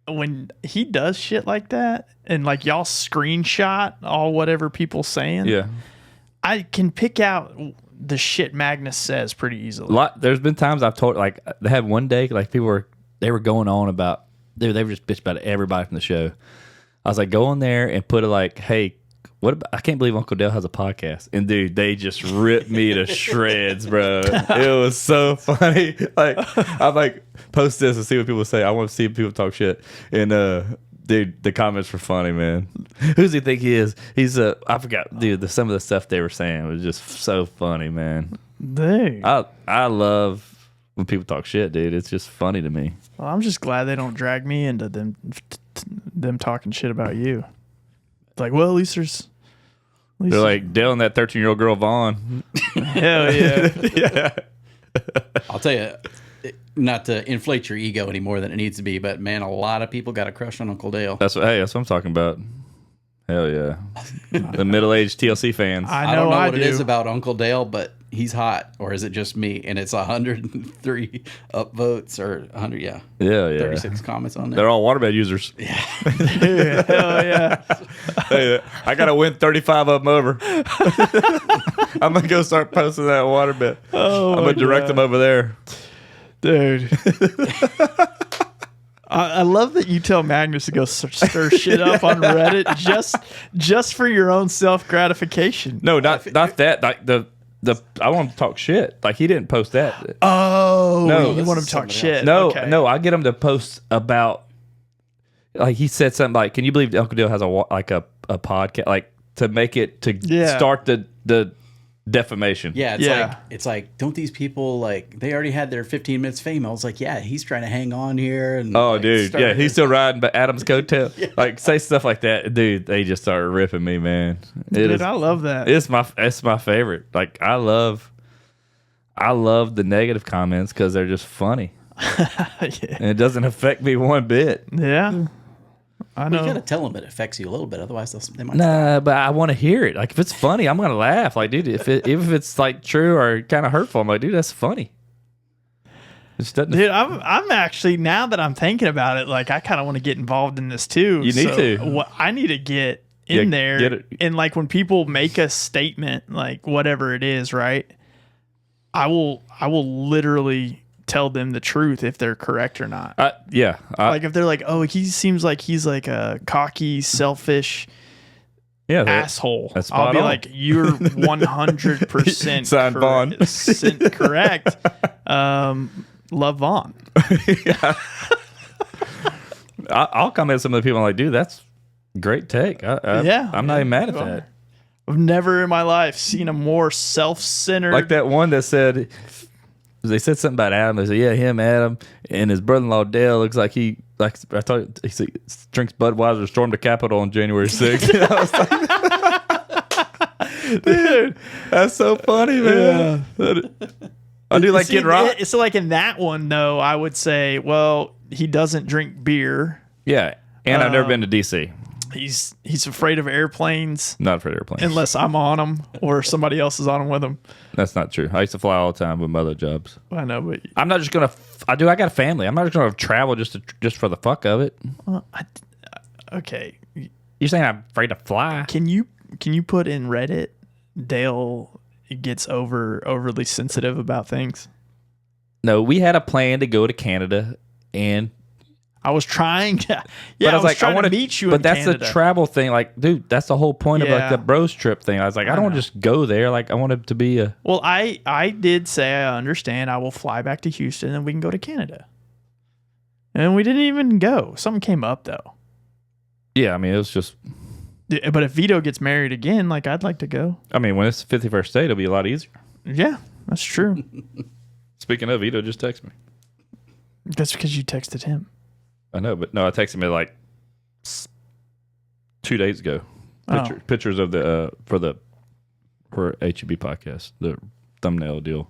when he does shit like that, and like y'all screenshot all whatever people saying, yeah. I can pick out the shit Magnus says pretty easily. There's been times I've told, like, they had one day, like, people were going on about, they were just bitch about everybody from the show. I was like, go in there and put it like, hey, what about, I can't believe Uncle Dale has a podcast. And dude, they just ripped me to shreds, bro. It was so funny. Like, I'm like, post this and see what people say. I want to see people talk shit. And dude, the comments were funny, man. Who does he think he is? He's I forgot, dude. Some of the stuff they were saying was just so funny, man. Dude. I love when people talk shit, dude. It's just funny to me. Well, I'm just glad they don't drag me into them talking shit about you. It's like, well, at least there's. They're like Dale and that 13-year-old girl Vaughn. Hell yeah. Yeah. I'll tell you, not to inflate your ego any more than it needs to be, but man, a lot of people got a crush on Uncle Dale. That's what I'm talking about. Hell yeah. The middle-aged TLC fans. I I don't know what do. it is about Uncle Dale, but he's hot, or is it just me? And it's 103 upvotes or 100, yeah, Yeah, yeah. 36 comments on there. They're all waterbed users. Hell yeah. Hey, I got to win 35 of them over. I'm going to go start posting that waterbed. Oh, I'm going to direct them over there. dude. I love that you tell Magnus to go stir shit up on Reddit just for your own self gratification. No, not that. Like the I want him to talk shit. Like, he didn't post that. Oh, No, you this want him is to talk somebody shit? No, Okay. no, I get him to post about, like, he said something like, "Can you believe Uncle Dale has a podcast?" Like, to make it start the defamation. Yeah, Yeah. it's like, don't these people, like, they already had their 15 minutes fame. I was like, yeah, he's trying to hang on here. And Oh, like, dude, start- yeah, he's still riding, but Adam's coattail. Like, say stuff like that, dude. They just started ripping me, man. Dude, I love that. It's my favorite. Like, I love the negative comments because they're just funny, and it doesn't affect me one bit. Yeah. I Well, know. you got to tell them it affects you a little bit. Otherwise, they might. Nah, but I want to hear it. Like, if it's funny, I'm gonna laugh. Like, dude, if it's like true or kind of hurtful, I'm like, dude, that's funny. It just doesn't. Dude, I'm actually, now that I'm thinking about it, like, I kind of want to get involved in this too. You need to. I need to get in there. And like when people make a statement, like whatever it is, right? I will literally tell them the truth if they're correct or not. Like if they're like, oh, he seems like he's like a cocky, selfish asshole. I'll be like, you're 100% correct. Love Vaughn. I'll comment on some of the people. I'm like, dude, that's a great take. I'm not even mad at that. I've never in my life seen a more self-centered. Like that one that said, they said something about Adam. They said, yeah, him, Adam, and his brother-in-law Dale looks like he drinks Budweiser, stormed the Capitol on January 6th. I was like, dude, that's so funny, man. Yeah. I do like Kid Rock. So like in that one though, I would say, well, he doesn't drink beer. Yeah, and I've never been to DC. He's afraid of airplanes. Not afraid of airplanes. Unless I'm on them or somebody else is on them with him. That's not true. I used to fly all the time with my other jobs. I know, but I'm not just gonna. I got a family. I'm not just gonna travel just for the fuck of it. Okay. You're saying I'm afraid to fly? Can you put in Reddit, Dale gets overly sensitive about things? No, we had a plan to go to Canada, and I was trying to. Yeah, I was trying to meet you. But that's the travel thing. Like, dude, that's the whole point of like the bros trip thing. I was like, I don't want to just go there. Like, I want it to be a. Well, I did say I understand. I will fly back to Houston, and we can go to Canada. And we didn't even go. Something came up though. Yeah, I mean, it was just. Yeah, but if Vito gets married again, like I'd like to go. I mean, when it's the 51st date, it'll be a lot easier. Yeah, that's true. Speaking of, Vito just texted me. That's because you texted him. I know, but no, I texted him like 2 days ago. Pictures of the for HEB podcast, the thumbnail deal.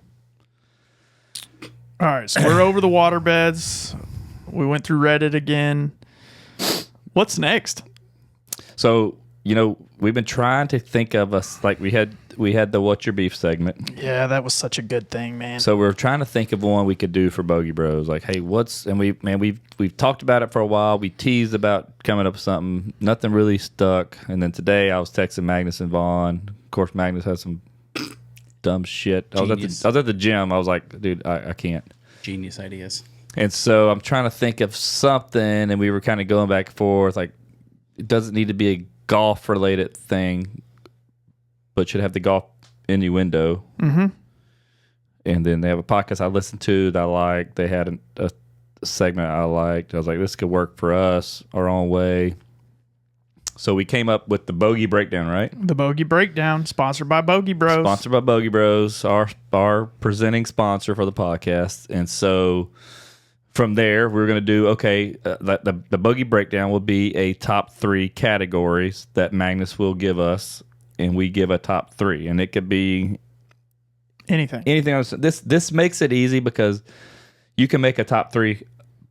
All right, so we're over the water beds. We went through Reddit again. What's next? So, we've been trying to think of us like we had the What's Your Beef segment. Yeah, that was such a good thing, man. So we're trying to think of one we could do for Bogey Bros. Like, hey, we've talked about it for a while. We teased about coming up with something. Nothing really stuck. And then today I was texting Magnus and Vaughn. Of course, Magnus had some dumb shit. I was at the gym. I was like, dude, I can't. Genius ideas. And so I'm trying to think of something, and we were kind of going back and forth. Like, it doesn't need to be a golf related thing, but should have the golf innuendo. Mm-hmm. And then they have a podcast I listened to that I liked. They had a segment I liked. I was like, this could work for us our own way. So we came up with the Bogey Breakdown, right? The Bogey Breakdown, sponsored by Bogey Bros. Sponsored by Bogey Bros, our presenting sponsor for the podcast. And so from there, we're going to do, the Bogey Breakdown will be a top 3 categories that Magnus will give us, and we give a top 3. And it could be anything else. This makes it easy because you can make a top 3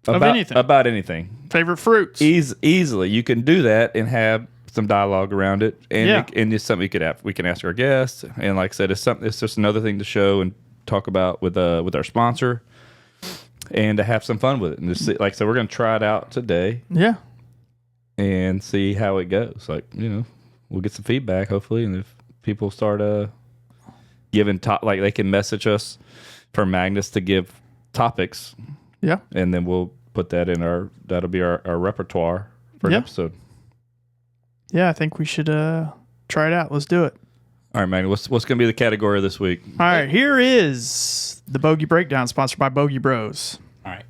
about anything. Favorite fruits. Easily. You can do that and have some dialogue around it. And it's something we can ask our guests. And like I said, it's just another thing to show and talk about with our sponsor. And to have some fun with it, and just see, so we're gonna try it out today, and see how it goes. Like, we'll get some feedback hopefully, and if people start giving they can message us for Magnus to give topics, and then we'll put that in that'll be our repertoire for an episode. Yeah, I think we should try it out. Let's do it. All right, Magnus, what's gonna be the category this week? All right, here is the Bogey Breakdown, sponsored by Bogey Bros. All right.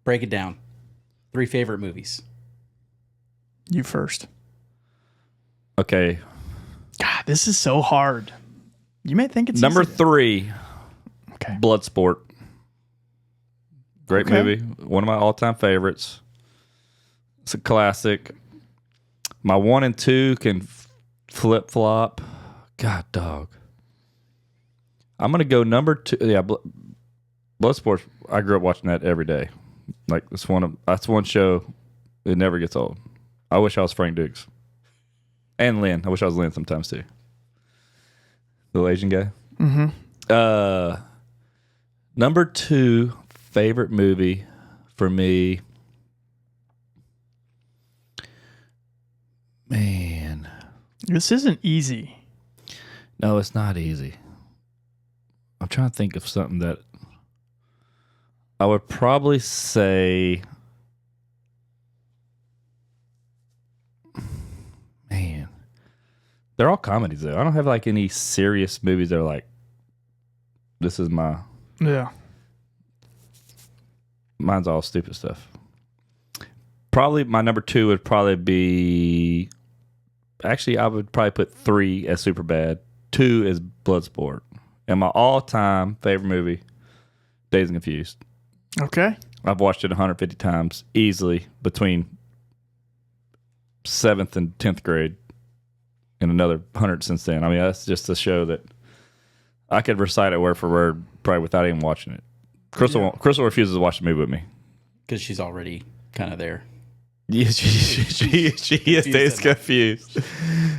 Break it down. 3 favorite movies. You first. Okay. God, this is so hard. You may think it's number easy. 3. Okay. Bloodsport. Great movie. One of my all-time favorites. It's a classic. My 1 and 2 can flip-flop. God, dog. I'm going to go number 2. Yeah, Bloodsport, I grew up watching that every day. Like, that's one show, it never gets old. I wish I was Frank Dukes. And Lynn. I wish I was Lynn sometimes, too. Little Asian guy. Mm-hmm. Number 2 favorite movie for me. Man. This isn't easy. No, it's not easy. I'm trying to think of something that I would probably say. Man, they're all comedies though. I don't have like any serious movies that are like, this is my. Yeah. Mine's all stupid stuff. Probably my number 2 would probably be. Actually, I would probably put 3 as super bad. 2 is Bloodsport. And my all-time favorite movie, Dazed and Confused. Okay. I've watched it 150 times easily between 7th and 10th grade, and another 100 since then. I mean, that's just a show that I could recite it word for word probably without even watching it. Crystal refuses to watch the movie with me because she's already kind of there. Yeah, she is confused.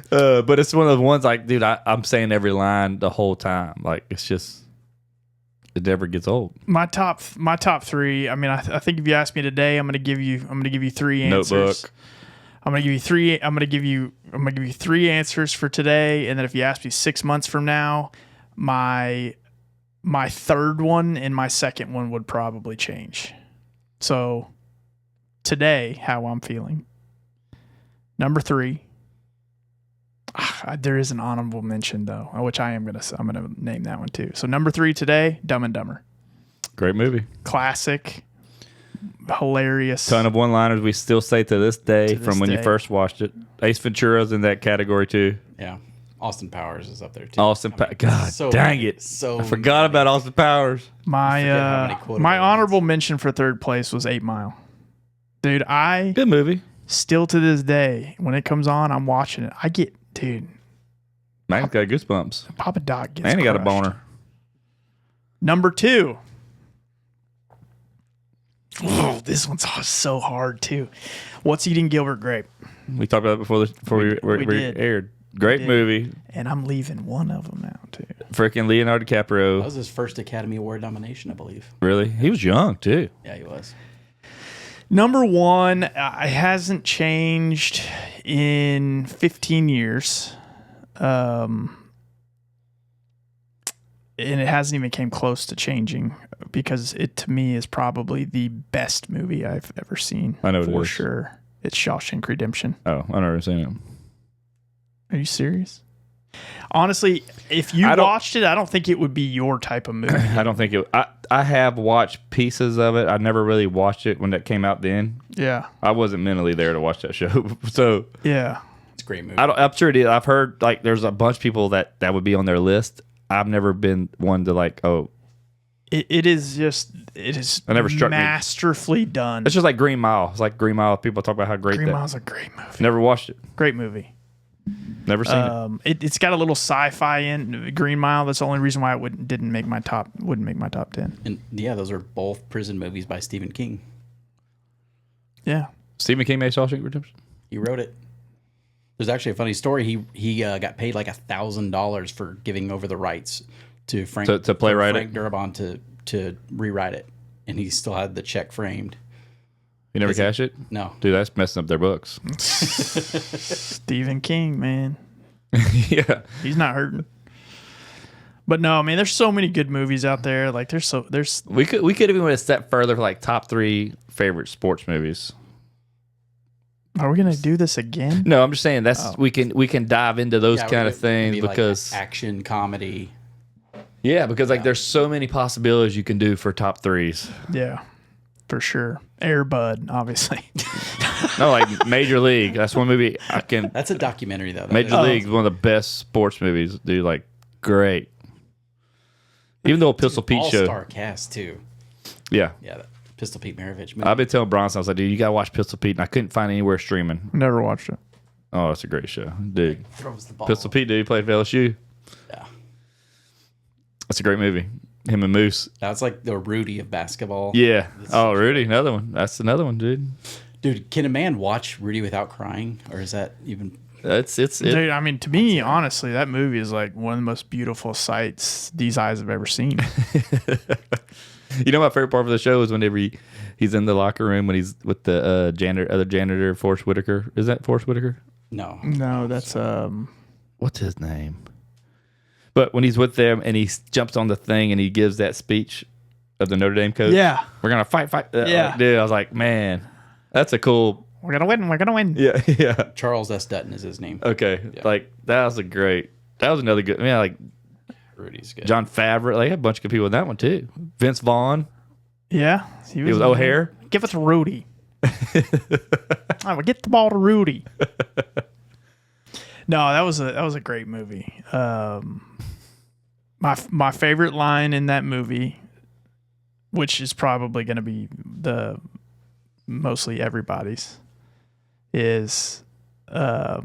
But it's one of the ones like, dude, I'm saying every line the whole time. Like, it's just, it never gets old. My top 3. I mean, I think if you ask me today, I'm gonna give you 3 answers. Notebook. I'm gonna give you 3 answers for today, and then if you ask me 6 months from now, my third one and my second one would probably change. So today, how I'm feeling. Number 3. There is an honorable mention though, which I'm gonna name that one too. So number 3 today, Dumb and Dumber. Great movie. Classic. Hilarious. Ton of one-liners we still say to this day from when you first watched it. Ace Ventura's in that category too. Yeah. Austin Powers is up there too. God so dang many, it. So I forgot about Austin Powers. My honorable mention for third place was 8 Mile. Dude, good movie. Still to this day, when it comes on, I'm watching it. Magnus got goosebumps. Papa Doc gets And he got a crushed. boner. Number 2. Oh, this one's so hard too. What's Eating Gilbert Grape? We talked about it before we aired. Great movie. And I'm leaving one of them out too. Freaking Leonardo DiCaprio. That was his first Academy Award nomination, I believe. Really? He was young too. Yeah, he was. Number 1, it hasn't changed in 15 years. And it hasn't even came close to changing because it, to me, is probably the best movie I've ever seen. I know it is. For sure. It's Shawshank Redemption. Oh, I've never seen it. Are you serious? Honestly, if you watched it, I don't think it would be your type of movie. I don't think it. I have watched pieces of it. I never really watched it when that came out. Then Yeah. I wasn't mentally there to watch that show. So Yeah. It's a great movie. I'm sure it is. I've heard like there's a bunch of people that would be on their list. I've never been one to like. Oh, It is never struck me. masterfully done. it's just like Green Mile. It's like Green Mile. People talk about how great Green that. Mile's a great movie. Never watched it. Great movie. Never seen it. It's got a little sci-fi in Green Mile. That's the only reason why it wouldn't make my top 10. And yeah, those are both prison movies by Stephen King. Yeah. Stephen King made Shawshank Redemption. He wrote it. There's actually a funny story. He got paid like $1,000 for giving over the rights to Frank To playwright Frank it? Darabont to rewrite it, and he still had the check framed. You never cash it? No, Dude, that's messing up their books. Stephen King, man. Yeah. He's not hurting. But no, I mean, there's so many good movies out there. Like there's We could even went a step further for like top 3 favorite sports movies. Are we gonna do this again? No, I'm just saying we can dive into those Yeah, kind of things maybe because like action comedy. because like there's so many possibilities you can do for top 3s. Yeah, for sure. Air Bud, obviously. No, like Major League. That's one movie I can. That's a documentary though. Major League is one of the best sports movies, dude. Like great. Even though a Pistol Pete show. All-star cast too. Yeah. Yeah, that Pistol Pete Maravich movie. I've been telling Bronson, I was like, dude, you gotta watch Pistol Pete, and I couldn't find anywhere streaming. Never watched it. Oh, it's a great show, dude. Throws the ball. Pistol Pete, dude, he played for LSU. Yeah. That's a great movie. Him and Moose. That's like the Rudy of basketball. Yeah. Oh, Rudy, another one. That's another one, dude. Dude, can a man watch Rudy without crying, or is that even? Dude, I mean, to me, honestly, that movie is like one of the most beautiful sights these eyes have ever seen. You know, my favorite part of the show is whenever he's in the locker room when he's with the other janitor, Forrest Whitaker. Is that Forrest Whitaker? No. No, that's what's his name? But when he's with them and he jumps on the thing and he gives that speech of the Notre Dame coach. Yeah. We're going to fight. Yeah. Dude, I was like, man, that's a cool. We're going to win. We're going to win. Yeah. Yeah. Charles S. Dutton is his name. Okay. Yeah. Like, that was another good. Yeah. Like, Rudy's good. John Favreau. Like, a bunch of good people in that one, too. Vince Vaughn. Yeah. He was O'Hare. Give it to Rudy. I will get the ball to Rudy. No, that was a great movie. My favorite line in that movie, which is probably going to be the mostly everybody's, is what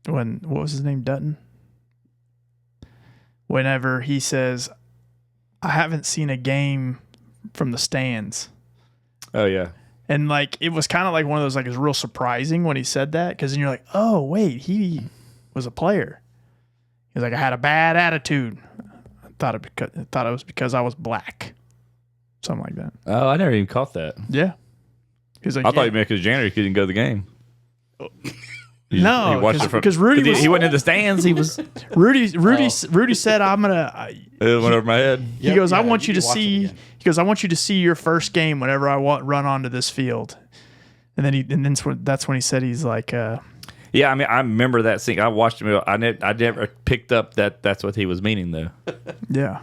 was his name, Dutton? Whenever he says, "I haven't seen a game from the stands." Oh, yeah. And like it was kind of like one of those, like, it's real surprising when he said that, because then you're like, oh wait, he was a player. He was like, I had a bad attitude. I thought it was because I was black, something like that. Oh, I never even caught that. Yeah, he's like, I thought you meant because January couldn't go to the game. No, watched it from- because Rudy was, he wasn't in the stands. He was. Rudy said, I'm gonna. It went over my head. He goes, I want you to watch it see. again. He goes, I want you to see your first game whenever I run onto this field. And then that's when he said, he's like, Yeah, I mean, I remember that scene. I watched him. I never picked up that that's what he was meaning, though. A yeah,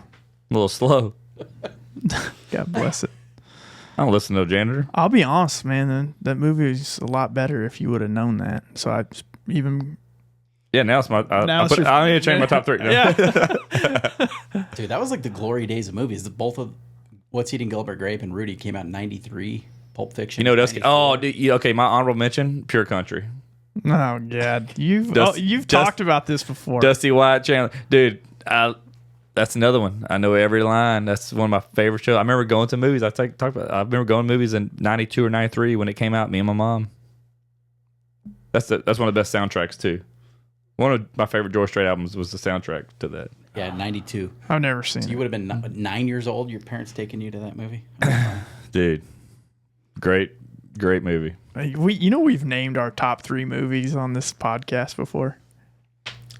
little slow. God bless it. I don't listen to no janitor. I'll be honest, man. That movie is a lot better if you would have known that. So I just even. Yeah, now it's my. Now it's I need to change my top three. Yeah. Dude, that was like the glory days of movies. Both of What's Eating Gilbert Grape and Rudy came out in '93. Pulp Fiction. You know what else? 94. Oh, okay. My honorable mention: Pure Country. Oh God, you've Dust- talked about this before. Dusty White Chandler, dude. That's another one. I know every line. That's one of my favorite shows. I remember going to movies. I remember going to movies in '92 or '93 when it came out. Me and my mom. That's one of the best soundtracks too. One of my favorite George Strait albums was the soundtrack to that. Yeah, '92. I've never seen. So you would have been 9 years old. Your parents taking you to that movie. Dude, great movie. We've named our top 3 movies on this podcast before.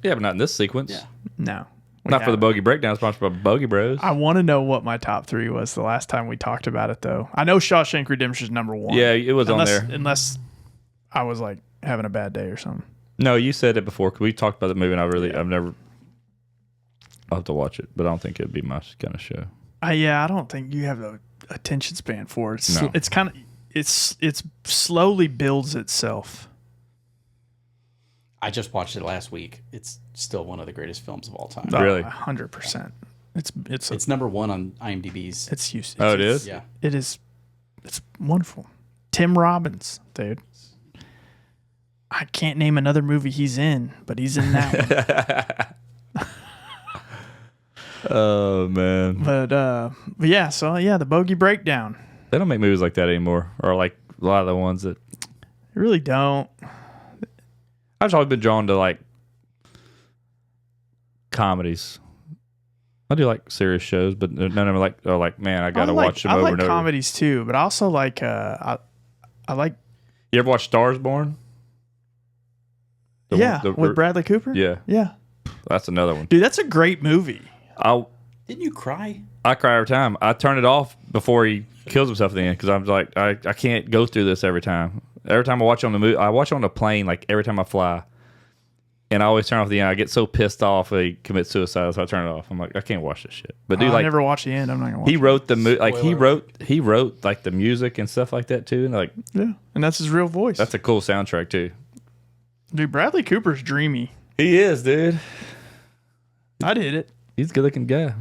Yeah, but not in this sequence. Yeah. No, Not for the Bogey Breakdown, sponsored by Bogey Bros. I want to know what my top 3 was the last time we talked about it, though. I know Shawshank Redemption is number 1. Yeah, it was on there. Unless I was like having a bad day or something. No, you said it before. 'Cause we talked about the movie, and I'll have to watch it, but I don't think it'd be my kind of show. I don't think you have the attention span for it. No. It's kind of it's slowly builds itself. I just watched it last week. It's still one of the greatest films of all time. Really? 100%. It's number 1 on IMDb's. It's used. Oh, it is? Yeah. It is. It's wonderful. Tim Robbins, dude. I can't name another movie he's in, but he's in that one. Oh man. But yeah, so yeah, the Bogey Breakdown. They don't make movies like that anymore, or like a lot of the ones that They really don't. I've just always been drawn to, like comedies. I do like serious shows, but none of them are like, man, I gotta watch them over and over. I like comedies too, but I also like I like. You ever watch Stars Born? With Bradley Cooper. Yeah, that's another one. Dude, that's a great movie. Didn't you cry? I cry every time. I turn it off before he kills himself at the end because I'm like, I can't go through this every time. Every time I watch it on the movie, I watch it on a plane, like every time I fly, and I always turn off the end. I get so pissed off when he commits suicide, so I turn it off. I'm like, I can't watch this shit. But dude, I never watched the end. I'm not gonna watch. He wrote the movie, like Spoiler. he wrote like the music and stuff like that too, and like Yeah, and that's his real voice. that's a cool soundtrack too. Dude, Bradley Cooper's dreamy. He is, dude. I did it. He's a good looking guy.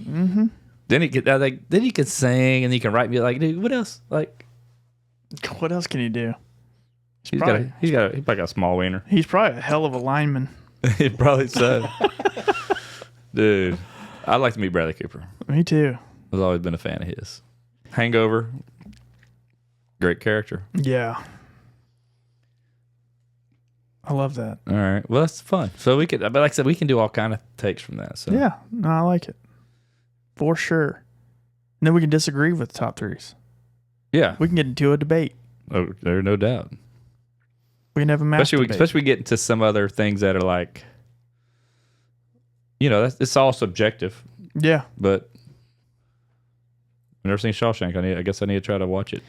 Mm-hmm. Then he can sing and he can write music. Like, dude, what else? Like, What else can he do? he's probably got a small wiener. He's probably a hell of a lineman. He probably so. Dude, I'd like to meet Bradley Cooper. Me too. I've always been a fan of his. Hangover, great character. Yeah. I love that. All right, well that's fun. So we could, but like I said, we can do all kind of takes from that. So Yeah, no, I like it. For sure. And then we can disagree with the top 3s. yeah, We can get into a debate. oh, there's no doubt. We can have a math debate. Especially we get into some other things that are like it's all subjective. Yeah. But I've never seen Shawshank. I guess I need to try to watch it.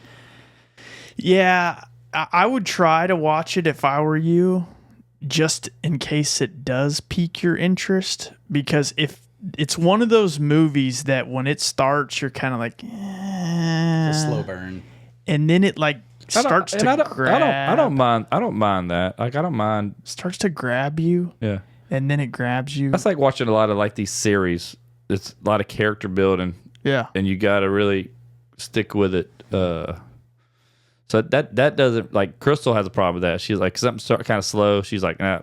Yeah, I would try to watch it if I were you, just in case it does pique your interest. Because if it's one of those movies that when it starts, you're kind of like, It's a slow burn. And then it like starts to grab. I don't mind that. Like I don't mind. Starts to grab you. Yeah. And then it grabs you. That's like watching a lot of like these series. It's a lot of character building. Yeah. And you got to really stick with it. So that doesn't, like, Crystal has a problem with that. She's like, something's kind of slow. She's like, nah,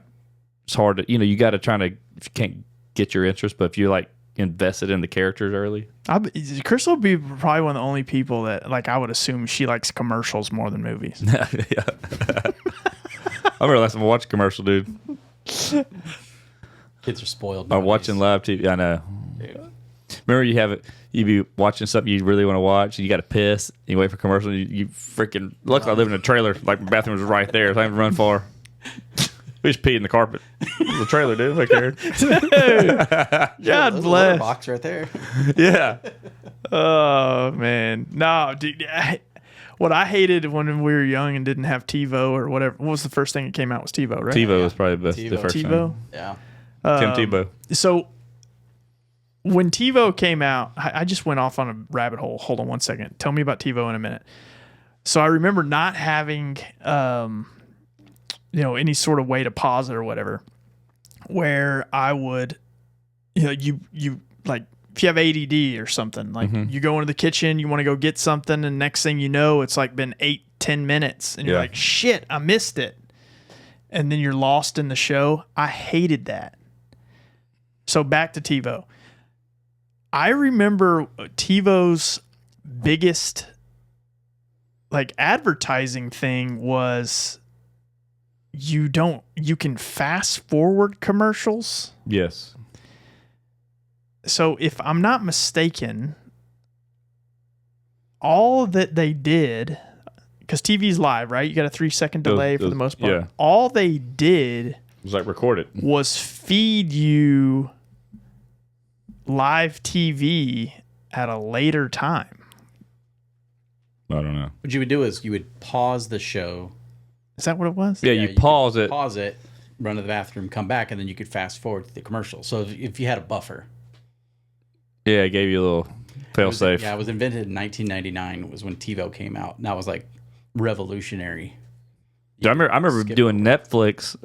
it's hard to, you got to try to, if you can't get your interest, but if you're like invested in the characters early. Crystal would be probably one of the only people that, like, I would assume she likes commercials more than movies. Yeah. I remember last time I watched a commercial, dude. Kids are spoiled. I'm watching live TV. I know. Dude. Remember you be watching something you really want to watch, and you got to piss, you wait for commercial, you freaking, luckily I live in a trailer, like my bathroom was right there, so I didn't run far. We just peed in the carpet. The trailer, dude. I cared. God bless. Box right there. Yeah. Oh, man. No, dude. What I hated when we were young and didn't have TiVo or whatever, what was the first thing that came out was TiVo, right? TiVo was probably the first TiVo? thing. Yeah. Tim Tebow. So when TiVo came out, I just went off on a rabbit hole. Hold on one second. Tell me about TiVo in a minute. So I remember not having, any sort of way to pause it or whatever, where I would, you like, if you have ADD or something, like you go into the kitchen, you want to go get something, and next thing you know, it's like been 8-10 minutes, and you're like, shit, I missed it. And then you're lost in the show. I hated that. So back to TiVo. I remember TiVo's biggest like advertising thing was you can fast forward commercials. Yes. So if I'm not mistaken, all that they did, because TV's live, right? You got a 3-second delay for the most part. Yeah. All they did It was like recorded. was feed you live TV at a later time. I don't know. What you would do is you would pause the show. Is that what it was? Yeah, you pause it. Pause it, run to the bathroom, come back, and then you could fast forward to the commercial. So if you had a buffer. Yeah, it gave you a little fail safe. Yeah, it was invented in 1999 was when TiVo came out. And that was like revolutionary. I remember doing Netflix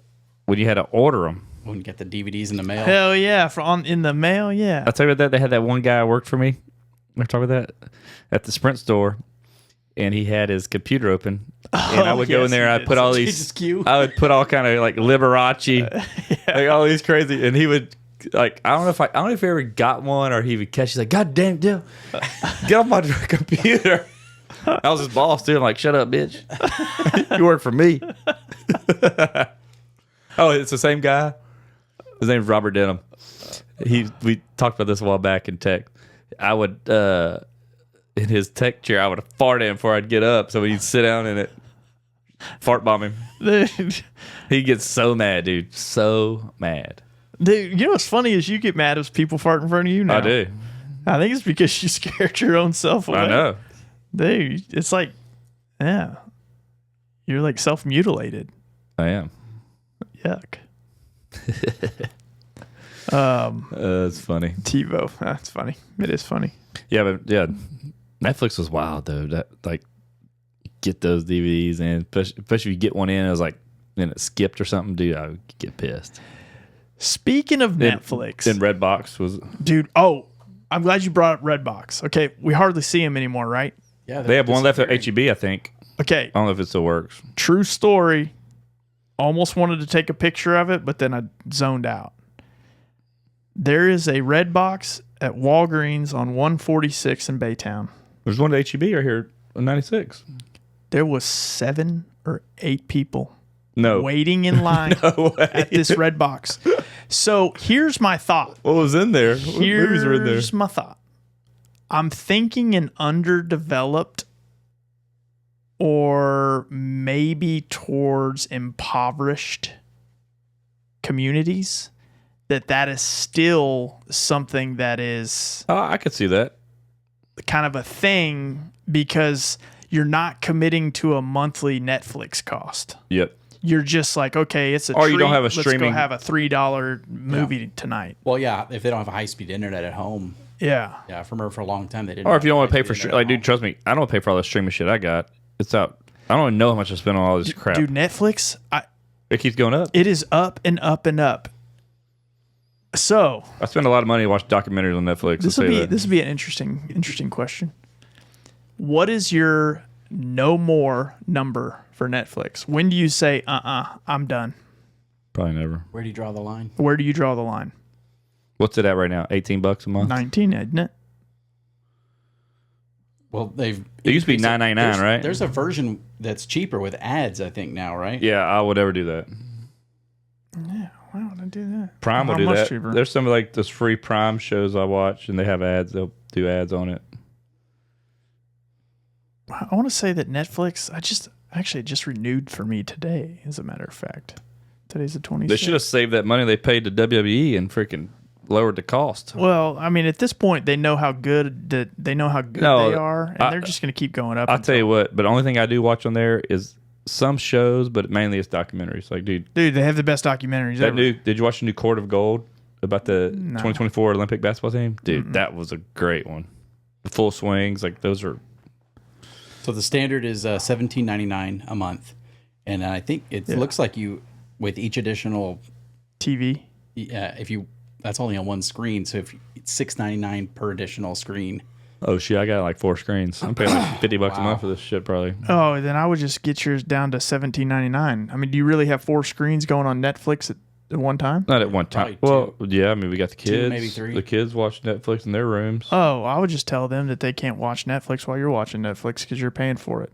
when you had to order them. When you get the DVDs in the mail. Hell yeah, in the mail, yeah. I'll tell you about that. They had that one guy who worked for me. I talk about that at the Sprint store, and he had his computer open, and I would go in there. And I'd put all these. I would put all kind of like Liberace, like all these crazy, and he would like. I don't know if he ever got one or he would catch. He's like, God damn, dude, get off my computer. I was his boss too. I'm like, shut up, bitch. You work for me. Oh, it's the same guy. His name's Robert Denham. We talked about this a while back in tech. I would in his tech chair, I would fart at him before I'd get up, so he'd sit down in it, fart bomb him. He gets so mad, dude. So mad. Dude, you know what's funny is you get mad as people fart in front of you now. I do. I think it's because you scared your own self away. I know. Dude, it's like, yeah. You're like self-mutilated. I am. Yuck. It's funny. TiVo. That's funny. It is funny. Yeah, but yeah, Netflix was wild though. That like get those DVDs in, especially if you get one in, it was like then it skipped or something, dude. I would get pissed. Speaking of Netflix, then Redbox was, dude. Oh, I'm glad you brought up Redbox. Okay, we hardly see them anymore, right? Yeah, they have one left at HEB, I think. Okay, I don't know if it still works. True story. Almost wanted to take a picture of it, but then I zoned out. There is a Redbox at Walgreens on 146 in Baytown. There's one at HEB right here on 96. There was 7 or 8 people waiting in line at this Redbox. So here's my thought. What was in there? What movies were in there? Here's my thought. I'm thinking an underdeveloped or maybe towards impoverished communities that is still something that is I could see that. kind of a thing because you're not committing to a monthly Netflix cost. Yep. You're just like, okay, it's a Or treat. you don't have a Let's streaming- go have a $3 movie tonight. Well, yeah, if they don't have a high-speed internet at home. Yeah. Yeah, I remember for a long time they didn't. Or if you don't want to pay have for high-speed like, internet dude, at trust me, I don't pay for all the streaming shit I got. It's out. I don't even know how much I spend on all this crap. Dude, Netflix, It keeps going up. it is up and up and up. So I spend a lot of money to watch documentaries on Netflix. this will be an interesting question. What is your no more number for Netflix? When do you say, I'm done? Probably never. Where do you draw the line? Where do you draw the line? What's it at right now? $18 a month? 19, isn't it? Well, they've. It used to be $9.99, there's- right? There's a version that's cheaper with ads, I think now, right? Yeah, I would never do that. Yeah, why would I do that? Prime will How do much that. cheaper? There's some of like those free Prime shows I watch, and they have ads. They'll do ads on it. I want to say that Netflix, it just renewed for me today, as a matter of fact. Today's the 26th. They should have saved that money they paid to WWE and freaking lowered the cost. Well, I mean, at this point, they know how good they are, and they're just going to keep going up. I'll tell you what, but the only thing I do watch on there is some shows, but mainly it's documentaries. Like, dude, they have the best documentaries that ever. did you watch the new Court of Gold about the 2024 Olympic basketball team? Dude, that was a great one. The full swings, like those are. So the standard is $17.99 a month, and I think it looks like you with each additional TV. if you that's only on one screen, so if it's $6.99 per additional screen. Oh shit! I got like 4 screens. I'm paying like $50 a month for this shit, probably. Oh, then I would just get yours down to $17.99. I mean, do you really have 4 screens going on Netflix at one time? Not at one time. Probably Well, yeah. I mean, we got the kids. maybe 3. The kids watch Netflix in their rooms. Oh, I would just tell them that they can't watch Netflix while you're watching Netflix because you're paying for it.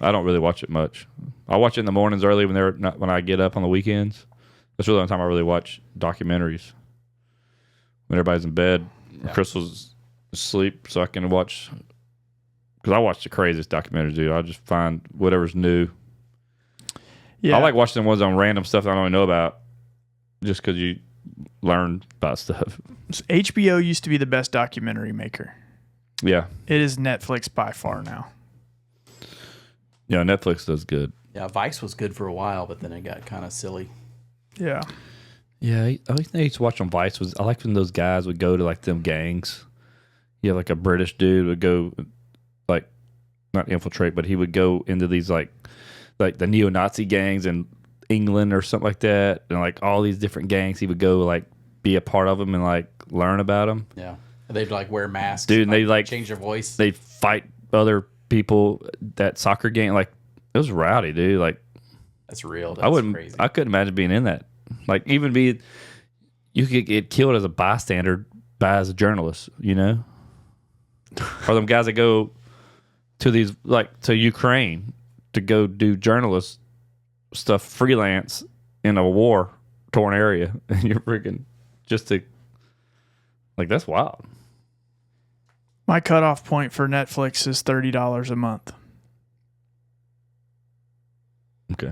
I don't really watch it much. I watch it in the mornings early when I get up on the weekends. That's really the only time I really watch documentaries. When everybody's in bed, Crystal's asleep, so I can watch. Because I watch the craziest documentaries, dude. I just find whatever's new. Yeah, I like watching the ones on random stuff that I don't even know about, just because you learn about stuff. HBO used to be the best documentary maker. Yeah, It is Netflix by far now. yeah. Netflix does good. Yeah, Vice was good for a while, but then it got kind of silly. Yeah. Yeah, I think I used to watch on Vice was I like when those guys would go to like them gangs. Yeah, like a British dude would go, like, not infiltrate, but he would go into these like the neo-Nazi gangs in England or something like that, and like all these different gangs. He would go like be a part of them and like learn about them. Yeah, they'd like wear masks, Dude, and they like change their voice. They fight other people. That soccer game, like it was rowdy, dude. Like That's real. That's I wouldn't. crazy. I couldn't imagine being in that. Like even you could get killed as a bystander as a journalist, you know, or them guys that go to these to Ukraine to go do journalist stuff freelance in a war torn area, and you're freaking just to that's wild. My cutoff point for Netflix is $30 a month. Okay.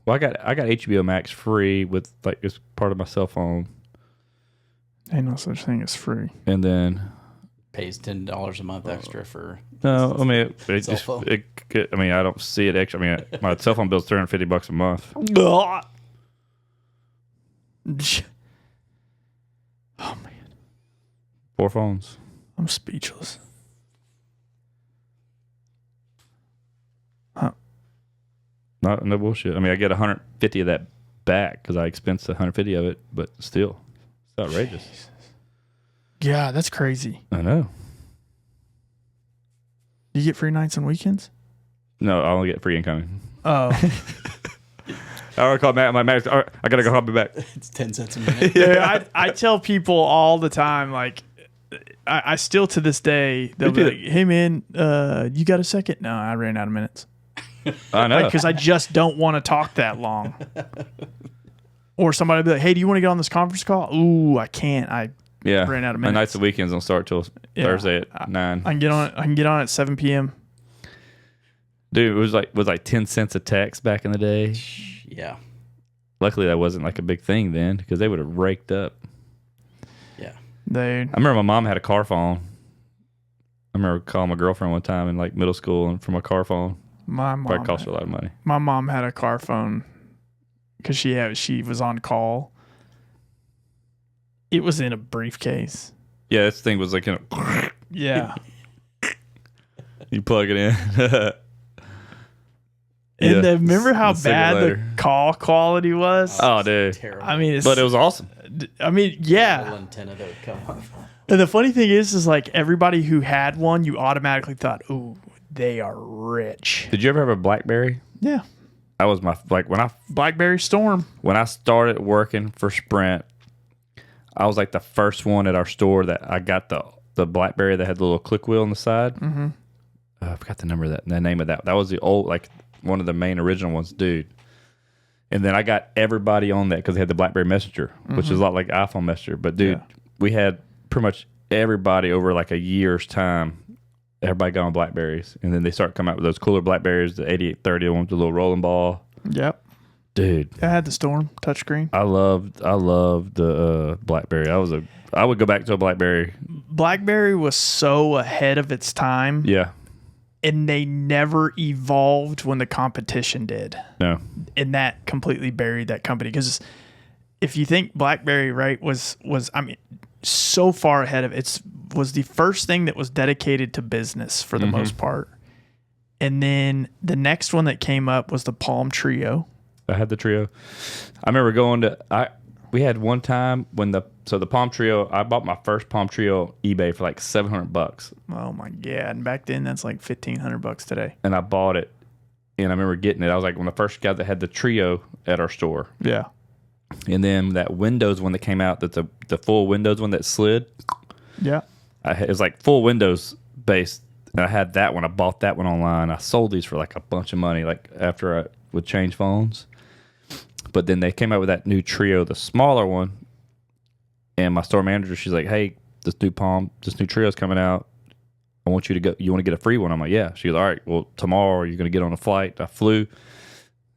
Well, I got HBO Max free with it's part of my cell phone, Ain't no such thing as free. and then Pays $10 a month extra for. no, I mean it Cell just phone. I mean I don't see it extra. I mean my cell phone bill's $350 a month. Oh man, 4 phones. I'm speechless. No bullshit. I mean I get 150 of that back because I expensed 150 of it, but still, it's outrageous. Yeah, that's crazy. I know. You get free nights and weekends? No, I only get free incoming. Oh, I already called Matt. My Matt. I gotta go. I'll be back. It's 10 cents a minute. yeah. I tell people all the time, like, I still to this day, they'll be like, "Hey man, you got a second?" No, I ran out of minutes. I know. Because I just don't want to talk that long. Or somebody will be like, "Hey, do you want to get on this conference call?" Ooh, I can't. I ran out of My minutes. nights and weekends don't start till Thursday at 9. I can get on at 7 p.m. Dude, it was like 10 cents a text back in the day. Yeah. Luckily, that wasn't like a big thing then because they would have raked up. They. I remember my mom had a car phone. I remember calling my girlfriend one time in like middle school and from a car phone. My mom. Probably cost her a lot of money. My mom had a car phone because she was on call. It was in a briefcase. Yeah, this thing was like in a. Yeah. You plug it in. And then remember how bad the call quality was? Oh, dude. Terrible. I mean, But it was awesome. I mean, yeah. Little antenna that would come off. And the funny thing is like everybody who had one, you automatically thought, "Ooh, they are rich." Did you ever have a BlackBerry? Yeah. That was my BlackBerry Storm. when I started working for Sprint. I was like the first one at our store that I got the BlackBerry that had the little click wheel on the side. Mm-hmm. I forgot the name of that. That was the old, like one of the main original ones, dude. And then I got everybody on that because they had the BlackBerry Messenger, which is a lot like iPhone Messenger. But dude, we had pretty much everybody over like a year's time. Everybody got on BlackBerries, and then they start coming out with those cooler BlackBerries, the 8830 one with the little rolling ball. Yep. Dude, I had the Storm touchscreen. I loved the BlackBerry. I would go back to a BlackBerry. BlackBerry was so ahead of its time. Yeah. And they never evolved when the competition did. No. And that completely buried that company. Because if you think BlackBerry, right, was I mean, so far ahead of it, was the first thing that was dedicated to business for the most part. And then the next one that came up was the Palm Trio. I had the Trio. I remember we had one time when the Palm Trio, I bought my first Palm Trio on eBay for like $700. Oh my God. And back then that's like $1,500 today. And I bought it and I remember getting it. I was like one of the first guys that had the Trio at our store. Yeah. And then that Windows one that came out, that's the full Windows one that slid. Yeah. It was like full Windows based. And I had that one. I bought that one online. I sold these for like a bunch of money, like after I would change phones. But then they came out with that new Trio, the smaller one. And my store manager, she's like, "Hey, this new Trio's coming out. I want you to go. You want to get a free one?" I'm like, "Yeah." She goes, "All right, well, tomorrow you're going to get on a flight." I flew.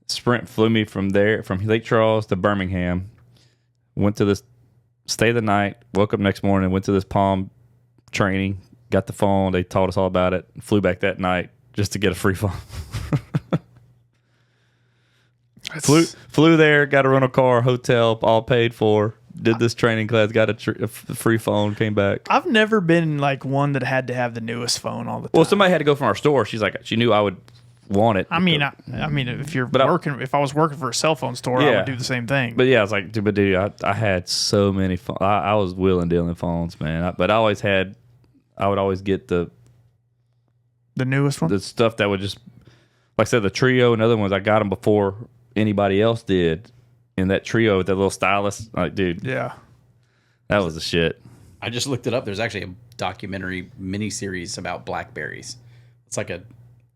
Sprint flew me from Lake Charles to Birmingham. Went to this, stay the night, woke up next morning, went to this Palm training, got the phone. They taught us all about it. Flew back that night just to get a free phone. Flew there, got a rental car, hotel, all paid for. Did this training class, got a free phone, came back. I've never been like one that had to have the newest phone all the time. Well, somebody had to go from our store. She's like, she knew I would want it. I mean, if I was working for a cell phone store, I would do the same thing. But yeah, I was like, dude, I had so many phones. I was wheeling dealing phones, man. But I would always get the newest one, the stuff that would just, like I said, the Trio and other ones. I got them before anybody else did. And that Trio with that little stylus, like, dude, yeah, that was the shit. I just looked it up. There's actually a documentary miniseries about Blackberries. It's like a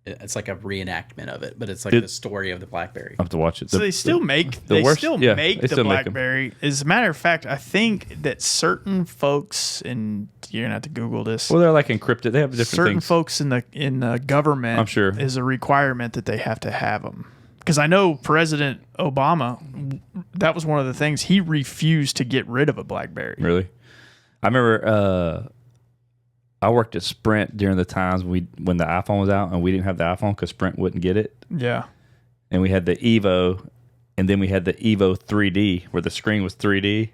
reenactment of it, but it's like the story of the BlackBerry. I have to watch it. So they still make the BlackBerry. As a matter of fact, I think that certain folks, and you're gonna have to Google this. Well, they're like encrypted. They have different certain things. folks in the government, I'm sure, is a requirement that they have to have them. Because I know President Obama, that was one of the things, he refused to get rid of a BlackBerry. Really? I remember I worked at Sprint during the times when the iPhone was out and we didn't have the iPhone because Sprint wouldn't get it. Yeah. And we had the Evo, and then we had the Evo 3D where the screen was 3D.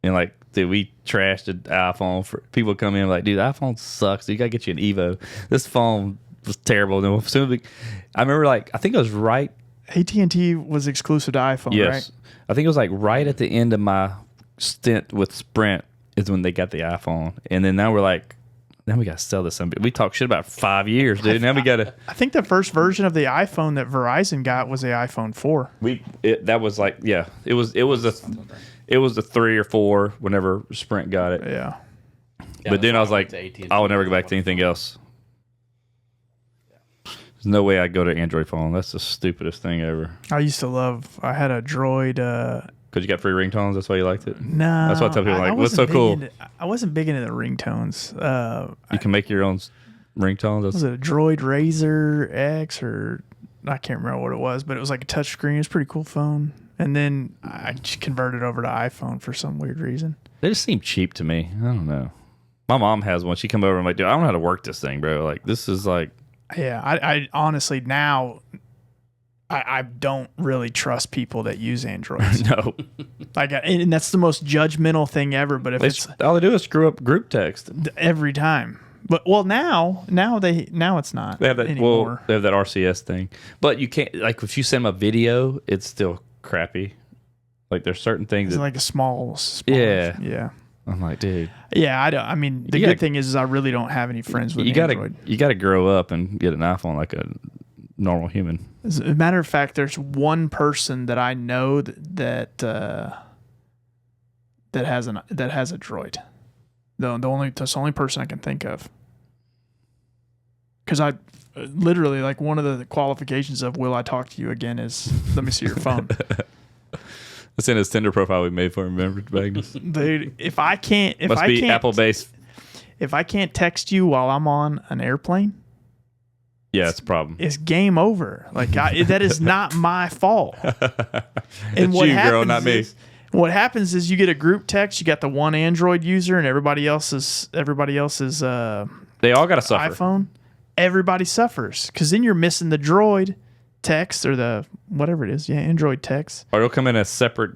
And like, dude, we trashed the iPhone. For people come in like, dude, the iPhone sucks. You got to get you an Evo. This phone was terrible. And then I remember, like, I think it was right. AT&T was exclusive to iPhone, yes. right? I think it was like right at the end of my stint with Sprint is when they got the iPhone. And then now we got to sell this. We talked shit about 5 years, dude. Now we got to. I think the first version of the iPhone that Verizon got was the iPhone 4. That was like, yeah, it was the 3 or 4 whenever Sprint got it. Yeah. But then I was like, I will never go back to anything else. There's no way I'd go to an Android phone. That's the stupidest thing ever. I had a Droid. Because you got free ringtones? That's why you liked it? No. That's why I tell people, like, what's so cool? I wasn't big into the ringtones. You can make your own ringtones? Was it a Droid Razor X or I can't remember what it was, but it was like a touch screen. It's a pretty cool phone. and then I just converted over to iPhone for some weird reason. They just seem cheap to me. I don't know. My mom has one. She come over and I'm like, dude, I don't know how to work this thing, bro. Like, this is like... Yeah, I honestly now... I don't really trust people that use Androids. No. Like, and that's the most judgmental thing ever. But if it's all they do is screw up group text every time. But now it's not. They have that anymore. Well, they have that RCS thing. But you can't, like, if you send them a video, it's still crappy. Like, there's certain things It's that, like a small. Yeah. I'm like, dude. Yeah, I don't. I mean, the good thing is I really don't have any friends with Android. You gotta grow up and get an iPhone like a normal human. As a matter of fact, there's one person that I know that has a Droid. That's the only person I can think of. Because I literally, like, one of the qualifications of will I talk to you again is let me see your phone. That's in his Tinder profile we made for him. Remember, Magnus? Dude, if I can't Apple based. If I can't text you while I'm on an airplane, yeah, it's a problem. It's game over. Like, that is not my fault. And it's you, girl, not me. What happens is you get a group text. You got the one Android user, and everybody else is they all got to suffer. iPhone. Everybody suffers because then you're missing the Droid text or the whatever it is. Yeah, Android text. Or it'll come in a separate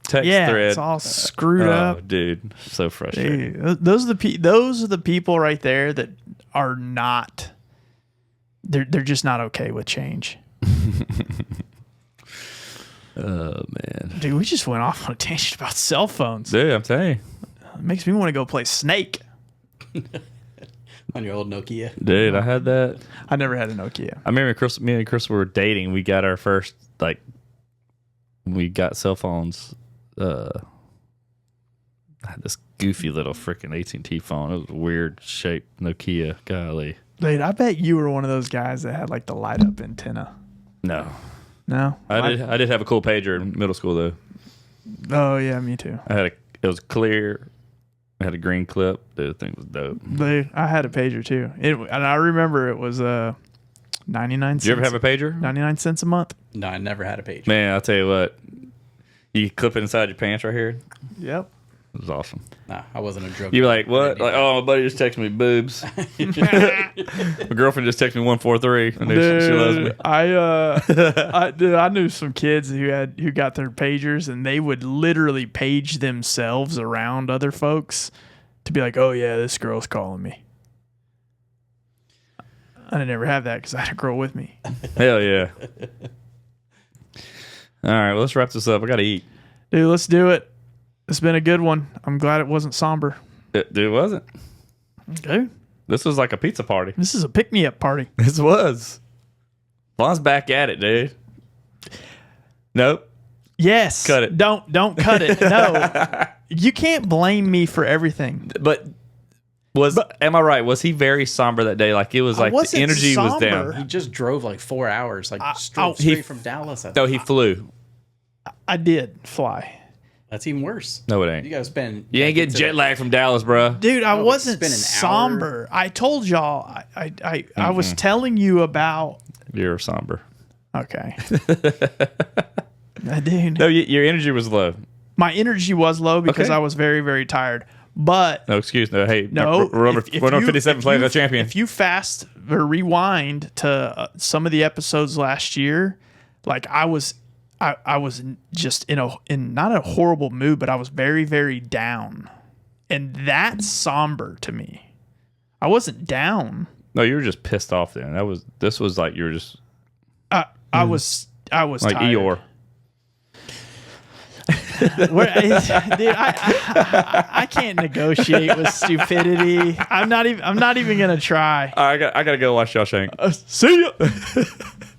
text thread. It's all screwed up. Oh, dude, so frustrating. Dude, those are the people right there that are not. They're just not okay with change. Oh, man. Dude, we just went off on a tangent about cell phones. Dude, I'm telling you. It makes me want to go play Snake. On your old Nokia. Dude, I had that. I never had a Nokia. I remember me and Chris were dating. We got our first, we got cell phones. I had this goofy little freaking AT&T phone. It was a weird shaped Nokia. Golly. Dude, I bet you were one of those guys that had like the light up antenna. No. No? I did have a cool pager in middle school though. Oh yeah, me too. It was clear. I had a green clip. The thing was dope. Dude, I had a pager too. And I remember it was 99 cents. Did you ever have a pager? 99 cents a month. No, I never had a pager. Man, I'll tell you what. You clip it inside your pants right here. Yep. It was awesome. Nah, I wasn't a drug. You were like, what? Like, oh, my buddy just texted me boobs. My girlfriend just texted me 143. I knew she loves me. I knew some kids who got their pagers and they would literally page themselves around other folks to be like, oh yeah, this girl's calling me. I didn't ever have that because I had a girl with me. Hell yeah. All right, well, let's wrap this up. I got to eat. Dude, let's do it. It's been a good one. I'm glad it wasn't somber. It wasn't. Okay. This was like a pizza party. This is a pick-me-up party. This was. Vaughn's back at it, dude. Nope. Yes. Cut it. Don't cut it. No. You can't blame me for everything. But am I right? Was he very somber that day? Like, it was like the energy was down. He just drove like 4 hours, straight from Dallas. No, he flew. I did fly. That's even worse. No, it ain't. You gotta spend. You ain't getting jet lag from Dallas, bro. Dude, I wasn't somber. I told y'all. I was telling you about. You're somber. Okay. Dude. No, your energy was low. My energy was low because I was very, very tired. But no excuse. No, hey, no. We're number 57 playing the champion. If you fast or rewind to some of the episodes last year, like I was just in not a horrible mood, but I was very, very down, and that's somber to me. I wasn't down. No, you were just pissed off then. This was like you were just. I was like tired. Eeyore. Dude, I can't negotiate with stupidity. I'm not even gonna try. I gotta go watch Shawshank. See ya.